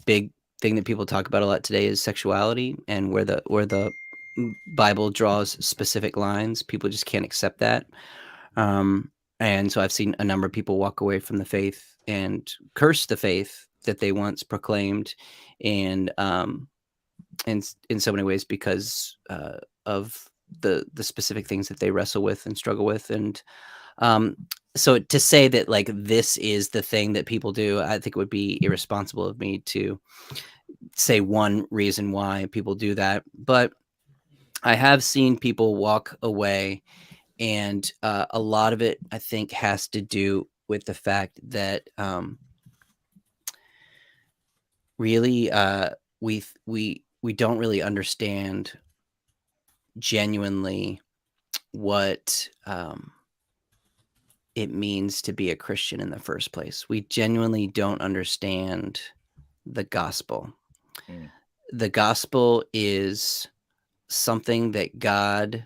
Speaker 4: big thing that people talk about a lot today is sexuality, and where the Bible draws specific lines, people just can't accept that. And so I've seen a number of people walk away from the faith and curse the faith that they once proclaimed, and in so many ways because of the specific things that they wrestle with and struggle with. And So to say that like this is the thing that people do, I think it would be irresponsible of me to say one reason why people do that. But I have seen people walk away, and a lot of it, I think, has to do with the fact that really we don't really understand genuinely what it means to be a Christian in the first place. We genuinely don't understand the gospel. The gospel is something that God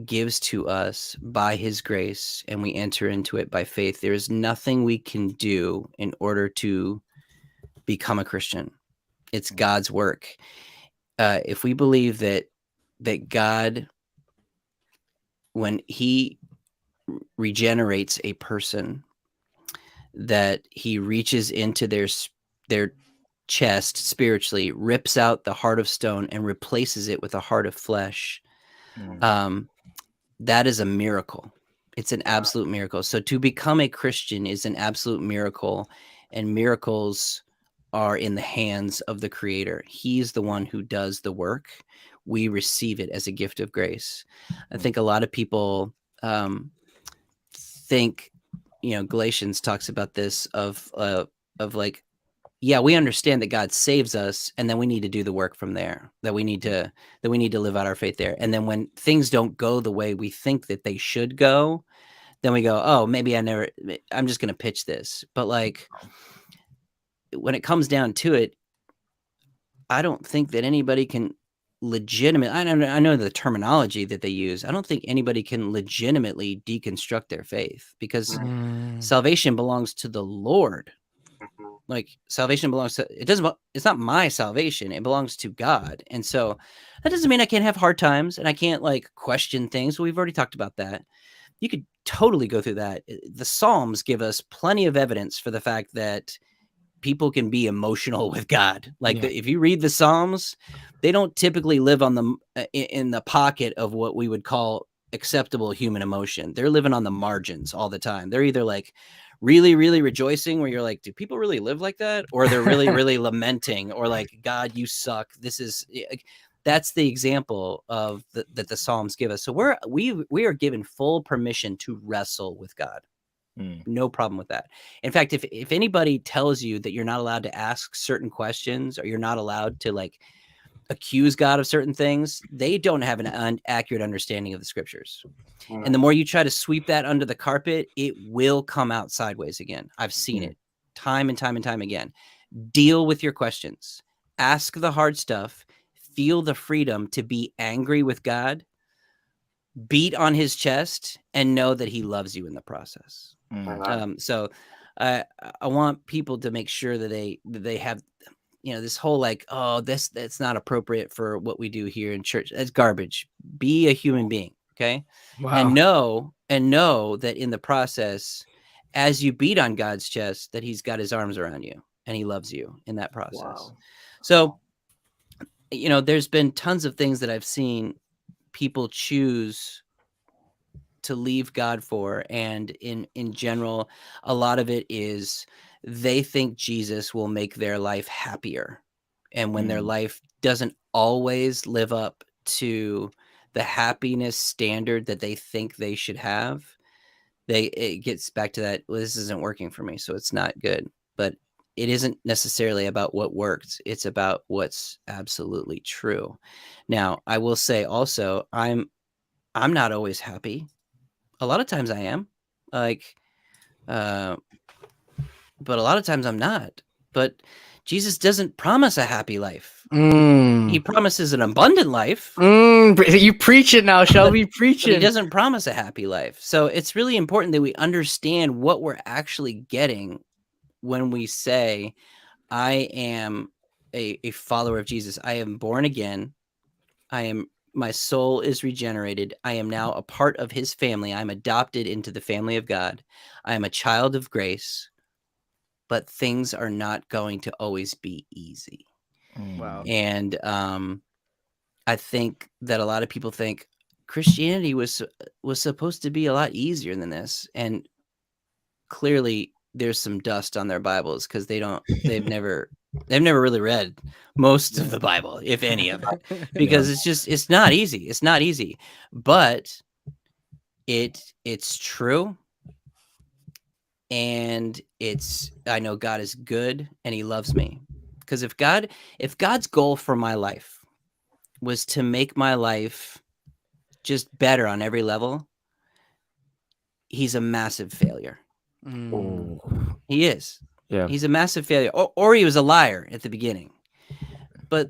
Speaker 4: gives to us by his grace, and we enter into it by faith. There is nothing we can do in order to become a Christian. It's God's work. If we believe that God, when he regenerates a person, that he reaches into their chest spiritually, rips out the heart of stone and replaces it with a heart of flesh, that is a miracle. It's an absolute miracle. So to become a Christian is an absolute miracle, and miracles are in the hands of the Creator. He's the one who does the work. We receive it as a gift of grace. I think a lot of people think, Galatians talks about this of like, yeah, we understand that God saves us, and then we need to do the work from there, that we need to live out our faith there. And then when things don't go the way we think that they should go, then we go, oh, maybe I'm just going to pitch this. But like, when it comes down to it, I don't think that anybody can I know the terminology that they use. I don't think anybody can legitimately deconstruct their faith, because salvation belongs to the Lord. Like, salvation belongs to, it's not my salvation. It belongs to God. And so that doesn't mean I can't have hard times and I can't like question things. We've already talked about that. You could totally go through that. The Psalms give us plenty of evidence for the fact that people can be emotional with God. Like, if you read the Psalms, they don't typically live on in the pocket of what we would call acceptable human emotion. They're living on the margins all the time. They're either like really, really rejoicing, where you're like, do people really live like that? Or they're really, really lamenting, or like, God, you suck. That's the example of that the Psalms give us. So we are given full permission to wrestle with God. No problem with that. In fact, if anybody tells you that you're not allowed to ask certain questions, or you're not allowed to like accuse God of certain things, they don't have an accurate understanding of the scriptures. And the more you try to sweep that under the carpet, it will come out sideways again. I've seen it time and time and time again. Deal with your questions. Ask the hard stuff. Feel the freedom to be angry with God. Beat on his chest and know that he loves you in the process. So I want people to make sure that they have, this whole like, oh, that's not appropriate for what we do here in church. That's garbage. Be a human being. Okay. Wow. And know that in the process, as you beat on God's chest, that he's got his arms around you and he loves you in that process. Wow. So, there's been tons of things that I've seen people choose to leave God for. And in general, a lot of it is they think Jesus will make their life happier. And when their life doesn't always live up to the happiness standard that they think they should have, it gets back to that, well, this isn't working for me, so it's not good. But it isn't necessarily about what works. It's about what's absolutely true. Now, I will say also, I'm not always happy. A lot of times I am, like, but a lot of times I'm not. But Jesus doesn't promise a happy life. He promises an abundant life.
Speaker 3: You preach it now, Shelby. Preach it.
Speaker 4: He doesn't promise a happy life. So it's really important that we understand what we're actually getting when we say, I am a follower of Jesus. I am born again. My soul is regenerated. I am now a part of his family. I'm adopted into the family of God. I am a child of grace, but things are not going to always be easy.
Speaker 3: Wow.
Speaker 4: And I think that a lot of people think Christianity was supposed to be a lot easier than this, and clearly there's some dust on their Bibles because they've never really read most of the Bible, if any of it, because it's not easy, but it's true. And I know God is good and he loves me, because if God's goal for my life was to make my life just better on every level, he's a massive failure. He is. Yeah. He's a massive failure, or he was a liar at the beginning. But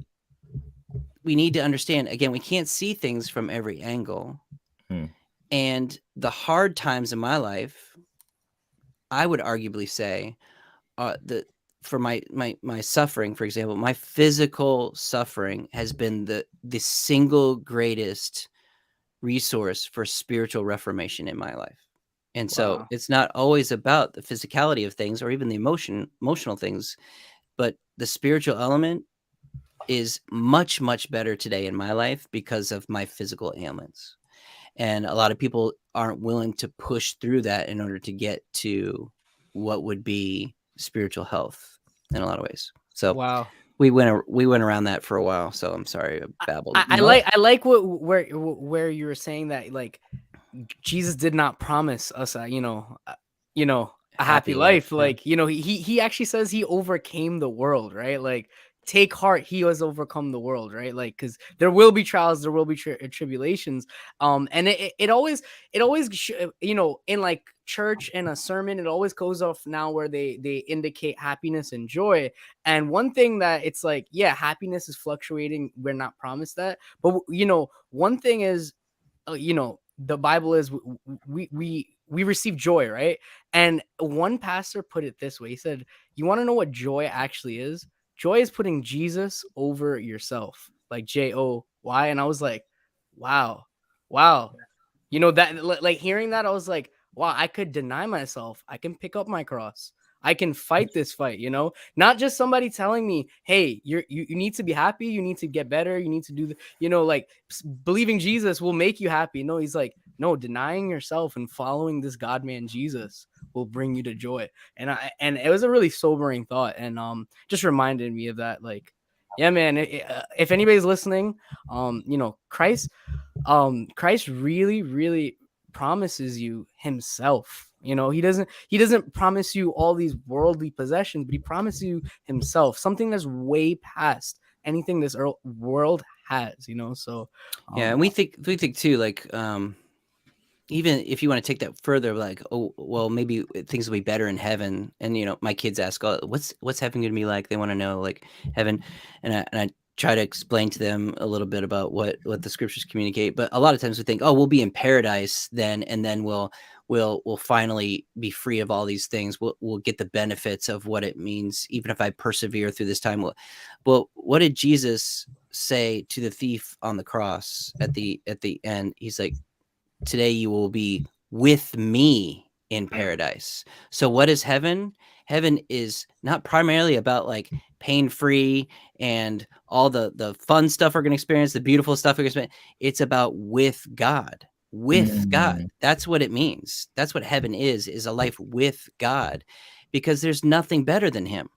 Speaker 4: we need to understand, again, we can't see things from every angle. And the hard times in my life, I would arguably say, that for my suffering, for example, my physical suffering has been the single greatest resource for spiritual reformation in my life. And so it's not always about the physicality of things or even the emotional things, but the spiritual element is much, much better today in my life because of my physical ailments. And a lot of people aren't willing to push through that in order to get to what would be spiritual health in a lot of ways. So we went around that for a while. So I'm sorry, I babbled.
Speaker 3: I like where you were saying that, like, Jesus did not promise us a happy life. Like, he actually says he overcame the world, right? Like, take heart, he has overcome the world, right? Like, because there will be trials, there will be tribulations, and it always in like church and a sermon, it always goes off now where they indicate happiness and joy. And one thing that it's like, yeah, happiness is fluctuating, we're not promised that, but one thing is, the Bible is we receive joy, right? And one pastor put it this way. He said, you want to know what joy actually is? Joy is putting Jesus over yourself, like JOY. And I was like, wow. That, like, hearing that, I was like, wow, I could deny myself. I can pick up my cross. I can fight this fight, not just somebody telling me, hey, you need to be happy. You need to get better. You need to do like believing Jesus will make you happy. No, he's like, no, denying yourself and following this God man, Jesus, will bring you to joy. And it was a really sobering thought. And just reminded me of that. Like, yeah, man, if anybody's listening, Christ really, really promises you himself. He doesn't promise you all these worldly possessions, but he promises you himself, something that's way past anything this world has, so
Speaker 4: yeah. And we think too, like, even if you want to take that further, like, oh, well, maybe things will be better in heaven. And my kids ask, oh, what's heaven gonna be like? They want to know, like, heaven. And I try to explain to them a little bit about what the scriptures communicate. But a lot of times we think, oh, we'll be in paradise then, and then we'll finally be free of all these things. We'll get the benefits of what it means, even if I persevere through this time. Well, what did Jesus say to the thief on the cross at the end? He's like, today you will be with me in paradise. So what is heaven? Heaven is not primarily about like pain-free and all the fun stuff we're going to experience, the beautiful stuff we're going to experience. It's about with God. With God. That's what it means. That's what heaven is a life with God, because there's nothing better than him.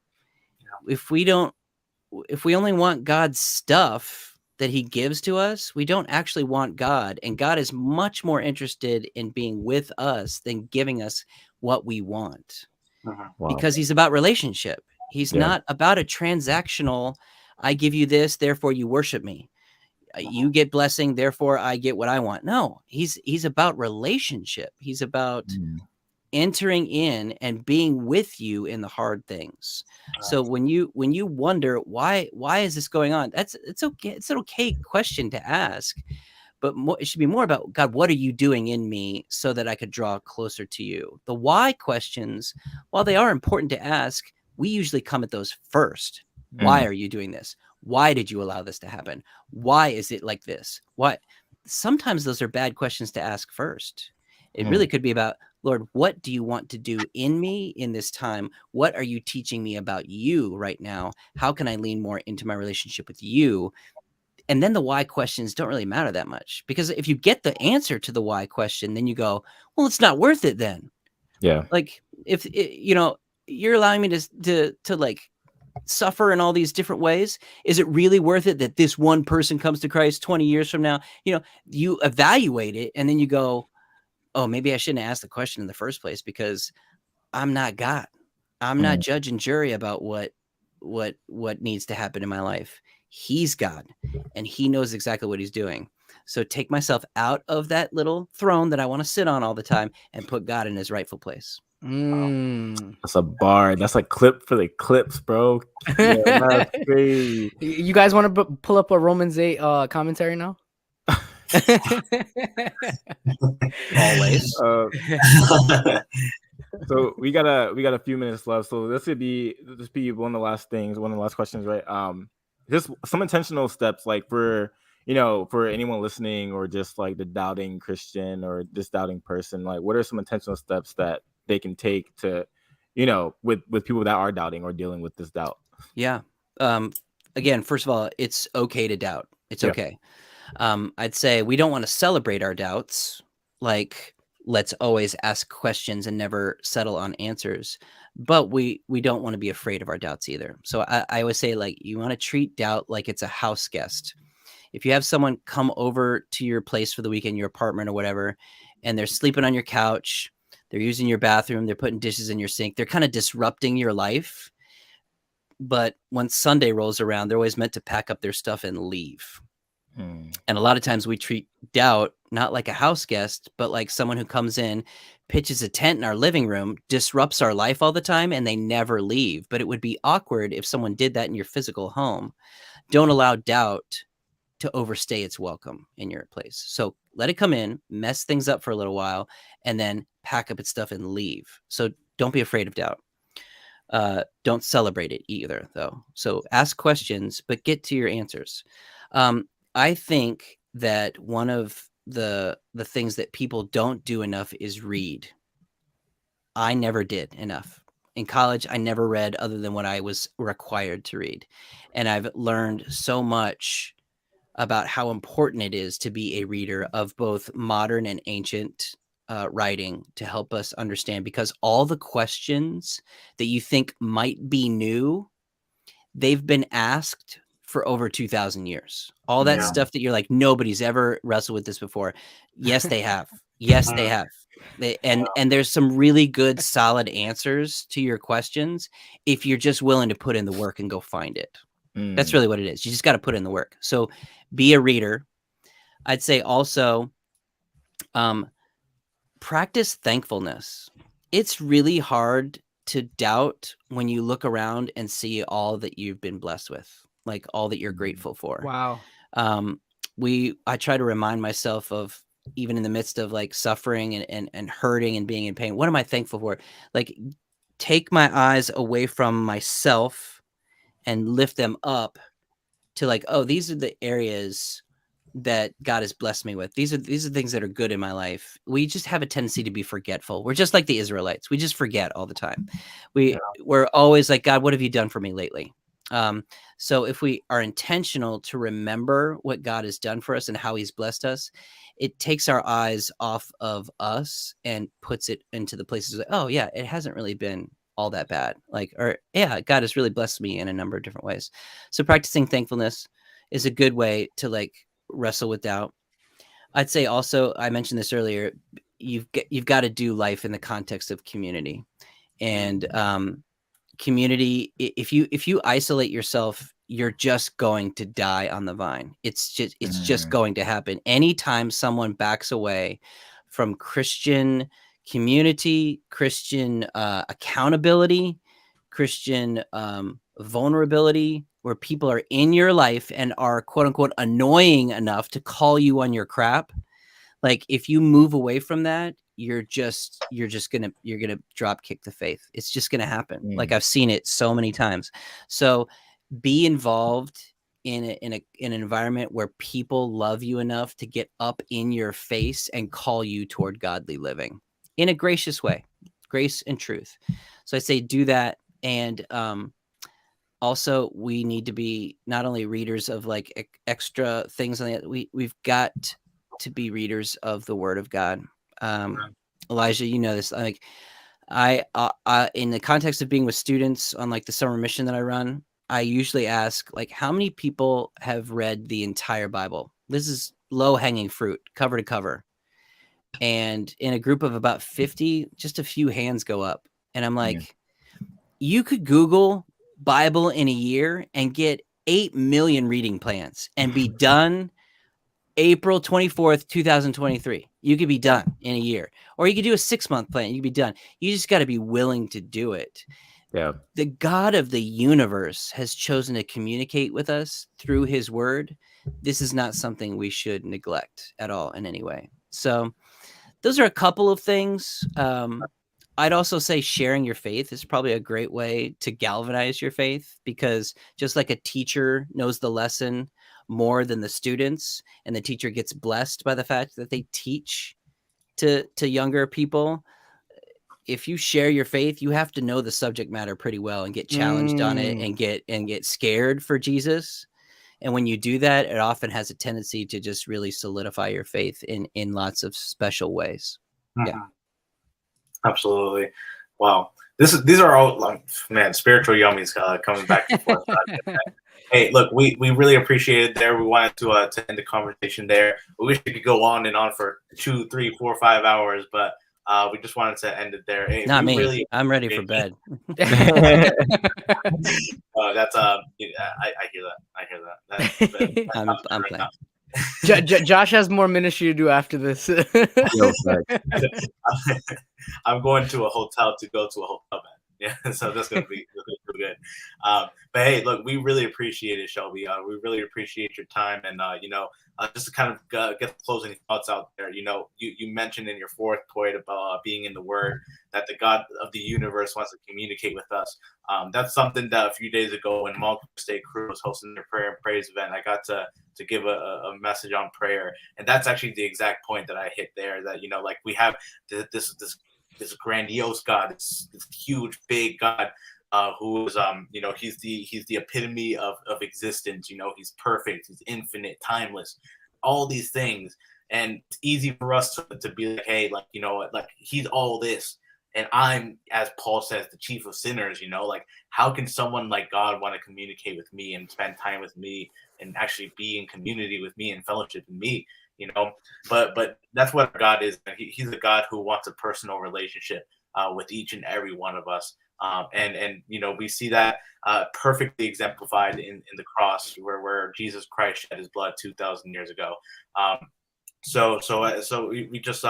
Speaker 4: If we only want God's stuff that he gives to us, we don't actually want God. And God is much more interested in being with us than giving us what we want. Because he's about relationship. He's not about a transactional, I give you this, therefore you worship me. You get blessing, therefore I get what I want. No, he's about relationship. He's about entering in and being with you in the hard things. So when you wonder why is this going on, it's okay. It's an okay question to ask, but it should be more about, God, what are you doing in me so that I could draw closer to you? The why questions, while they are important to ask, we usually come at those first. Why are you doing this? Why did you allow this to happen? Why is it like this? Why? Sometimes those are bad questions to ask first. It really could be about, Lord, what do you want to do in me in this time? What are you teaching me about you right now? How can I lean more into my relationship with you? and then the why questions don't really matter that much, because if you get the answer to the why question, then you go, well, it's not worth it then.
Speaker 2: Yeah.
Speaker 4: Like if you're allowing me to like suffer in all these different ways, is it really worth it that this one person comes to Christ 20 years from now? You evaluate it, and then you go, oh, maybe I shouldn't ask the question in the first place, because I'm not God. I'm not judge and jury about what needs to happen in my life. He's God, and he knows exactly what he's doing. So take myself out of that little throne that I want to sit on all the time and put God in his rightful place.
Speaker 2: That's a bar. That's a clip for the clips, bro. Yeah, that's crazy.
Speaker 3: You guys want to pull up a Romans 8 commentary now?
Speaker 4: Always.
Speaker 2: So we got a few minutes left. So this be one of the last questions, right? Just some intentional steps, like for anyone listening, or just like the doubting Christian or just doubting person, like what are some intentional steps that they can take to, with people that are doubting or dealing with this doubt?
Speaker 4: Yeah. Again, first of all, it's okay to doubt. It's okay. I'd say we don't want to celebrate our doubts. Like, let's always ask questions and never settle on answers. But we don't want to be afraid of our doubts either. So I always say, like, you want to treat doubt like it's a house guest. If you have someone come over to your place for the weekend, your apartment or whatever, and they're sleeping on your couch, they're using your bathroom, they're putting dishes in your sink, they're kind of disrupting your life. But when Sunday rolls around, they're always meant to pack up their stuff and leave. And a lot of times we treat doubt not like a house guest, but like someone who comes in, pitches a tent in our living room, disrupts our life all the time, and they never leave. But it would be awkward if someone did that in your physical home. Don't allow doubt to overstay its welcome in your place. So let it come in, mess things up for a little while, and then pack up its stuff and leave. So don't be afraid of doubt. Don't celebrate it either, though. So ask questions, but get to your answers. I think that one of the things that people don't do enough is read. I never did enough. In college, I never read other than what I was required to read. And I've learned so much about how important it is to be a reader of both modern and ancient writing to help us understand, because all the questions that you think might be new, they've been asked for over 2,000 years. All that stuff that you're like, nobody's ever wrestled with this before. Yes, they have. Yes, they have. And there's some really good, solid answers to your questions if you're just willing to put in the work and go find it. That's really what it is. You just got to put in the work. So be a reader. I'd say also practice thankfulness. It's really hard to doubt when you look around and see all that you've been blessed with, like all that you're grateful for.
Speaker 3: Wow.
Speaker 4: I try to remind myself of, even in the midst of like suffering and hurting and being in pain, what am I thankful for? Like, take my eyes away from myself and lift them up to like, oh, these are the areas that God has blessed me with. These are things that are good in my life. We just have a tendency to be forgetful. We're just like the Israelites. We just forget all the time. We're always like, God, what have you done for me lately? So if we are intentional to remember what God has done for us and how he's blessed us, it takes our eyes off of us and puts it into the places like, oh yeah, it hasn't really been all that bad. Like, or yeah, God has really blessed me in a number of different ways. So practicing thankfulness is a good way to like wrestle with doubt. I'd say also, I mentioned this earlier, you've got to do life in the context of community. And community, if you isolate yourself, you're just going to die on the vine. It's just going to happen. Anytime someone backs away from Christian community, Christian accountability, Christian vulnerability, where people are in your life and are quote unquote annoying enough to call you on your crap, like if you move away from that, you're gonna drop kick the faith. It's just gonna happen. Like I've seen it so many times. So be involved in an environment where people love you enough to get up in your face and call you toward godly living in a gracious way, grace and truth. So I say do that. And also we need to be not only readers of like extra things on the, we've got to be readers of the Word of God. Elijah, you know this. Like I in the context of being with students on like the summer mission that I run, I usually ask like, how many people have read the entire Bible? This is low hanging fruit, cover to cover. And in a group of about 50, just a few hands go up. And I'm like, you could Google Bible in a year and get 8 million reading plans and be done April 24th, 2023. You could be done in a year. Or you could do a 6-month plan. You could be done. You just got to be willing to do it.
Speaker 2: Yeah.
Speaker 4: The God of the universe has chosen to communicate with us through his word. This is not something we should neglect at all in any way. So those are a couple of things. I'd also say sharing your faith is probably a great way to galvanize your faith, because just like a teacher knows the lesson more than the students, and the teacher gets blessed by the fact that they teach to younger people, if you share your faith, you have to know the subject matter pretty well and get challenged on it and get scared for Jesus. And when you do that, it often has a tendency to just really solidify your faith in lots of special ways. Yeah.
Speaker 1: Absolutely. Wow. These are all, like, man, spiritual yummies coming back and forth. Hey, look, we really appreciate it there. We wanted to end the conversation there. We wish we could go on and on for 2, 3, 4, 5 hours, but we just wanted to end it there. Hey,
Speaker 4: not me. Really, I'm ready for bed.
Speaker 1: That's I hear that.
Speaker 4: I'm playing.
Speaker 3: Josh has more ministry to do after this.
Speaker 1: I'm going to a hotel to go to a hotel bed. Yeah, so that's gonna be good. But hey, look, we really appreciate it, Shelby. We really appreciate your time, and just to kind of get the closing thoughts out there. You mentioned in your fourth point about being in the Word, that the God of the universe wants to communicate with us. That's something that a few days ago, when Multiple State Crew was hosting their prayer and praise event, I got to give a message on prayer, and that's actually the exact point that I hit there. That like we have this grandiose God, this huge, big God, who is he's the epitome of existence. He's perfect, he's infinite, timeless, all these things, and it's easy for us to be like, hey, like like he's all this, and I'm, as Paul says, the chief of sinners. Like, how can someone like God want to communicate with me and spend time with me and actually be in community with me and fellowship with me? But that's what God is. He's a God who wants a personal relationship with each and every one of us. And we see that perfectly exemplified in the cross, where Jesus Christ shed his blood 2,000 years ago. So we just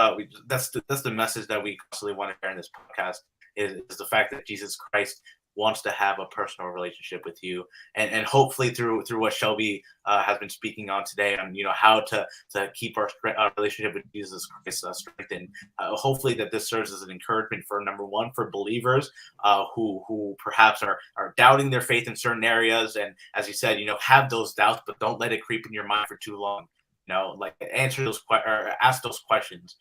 Speaker 1: that's the message that we constantly want to share in this podcast is the fact that Jesus Christ wants to have a personal relationship with you, and hopefully through what Shelby has been speaking on today, on how to keep our relationship with Jesus Christ strengthened. Hopefully that this serves as an encouragement for, number one, for believers who perhaps are doubting their faith in certain areas, and as you said, have those doubts, but don't let it creep in your mind for too long. Like, answer those or ask those questions,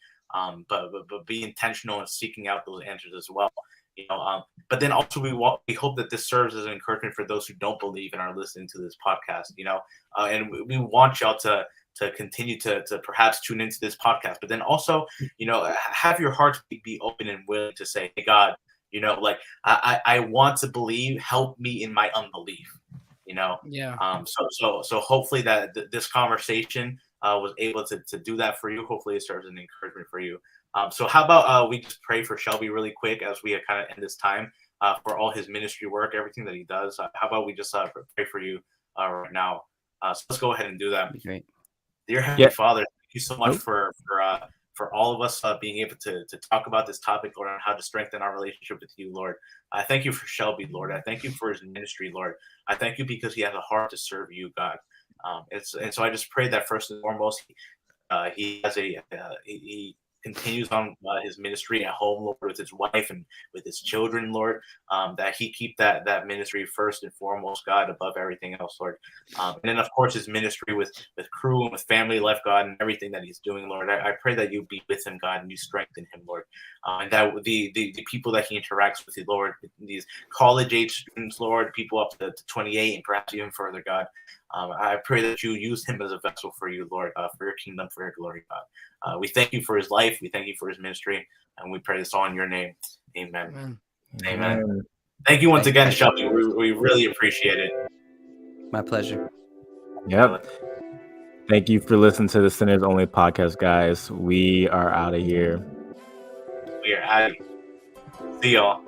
Speaker 1: but be intentional in seeking out those answers as well. But then also we hope that this serves as an encouragement for those who don't believe and are listening to this podcast. And we want y'all to continue to perhaps tune into this podcast, but then also have your hearts be open and willing to say, hey, God, like I want to believe. Help me in my unbelief.
Speaker 3: Yeah.
Speaker 1: So hopefully that this conversation was able to do that for you. Hopefully it serves as an encouragement for you. So how about we just pray for Shelby really quick as we kind of end this time for all his ministry work, everything that he does. How about we just pray for you right now? So let's go ahead and do that.
Speaker 4: Great.
Speaker 1: Dear Heavenly Father, thank you so much for all of us being able to talk about this topic, Lord, on how to strengthen our relationship with you, Lord. I thank you for Shelby, Lord. I thank you for his ministry, Lord. I thank you because he has a heart to serve you, God. And so I just pray that first and foremost, he has continues on his ministry at home, Lord, with his wife and with his children, Lord, that he keep that ministry first and foremost, God, above everything else, Lord. And then, of course, his ministry with crew and with family life, God, and everything that he's doing, Lord. I pray that you be with him, God, and you strengthen him, Lord. And that the people that he interacts with, Lord, these college-age students, Lord, people up to 28 and perhaps even further, God. I pray that you use him as a vessel for you, Lord, for your kingdom, for your glory, God. We thank you for his life. We thank you for his ministry. And we pray this all in your name. Amen. Amen. Thank you once again, Shelby. We really appreciate it.
Speaker 4: My pleasure.
Speaker 2: Yep. Thank you for listening to the Sinners Only podcast, guys. We are out of here.
Speaker 1: We are out of here. See y'all.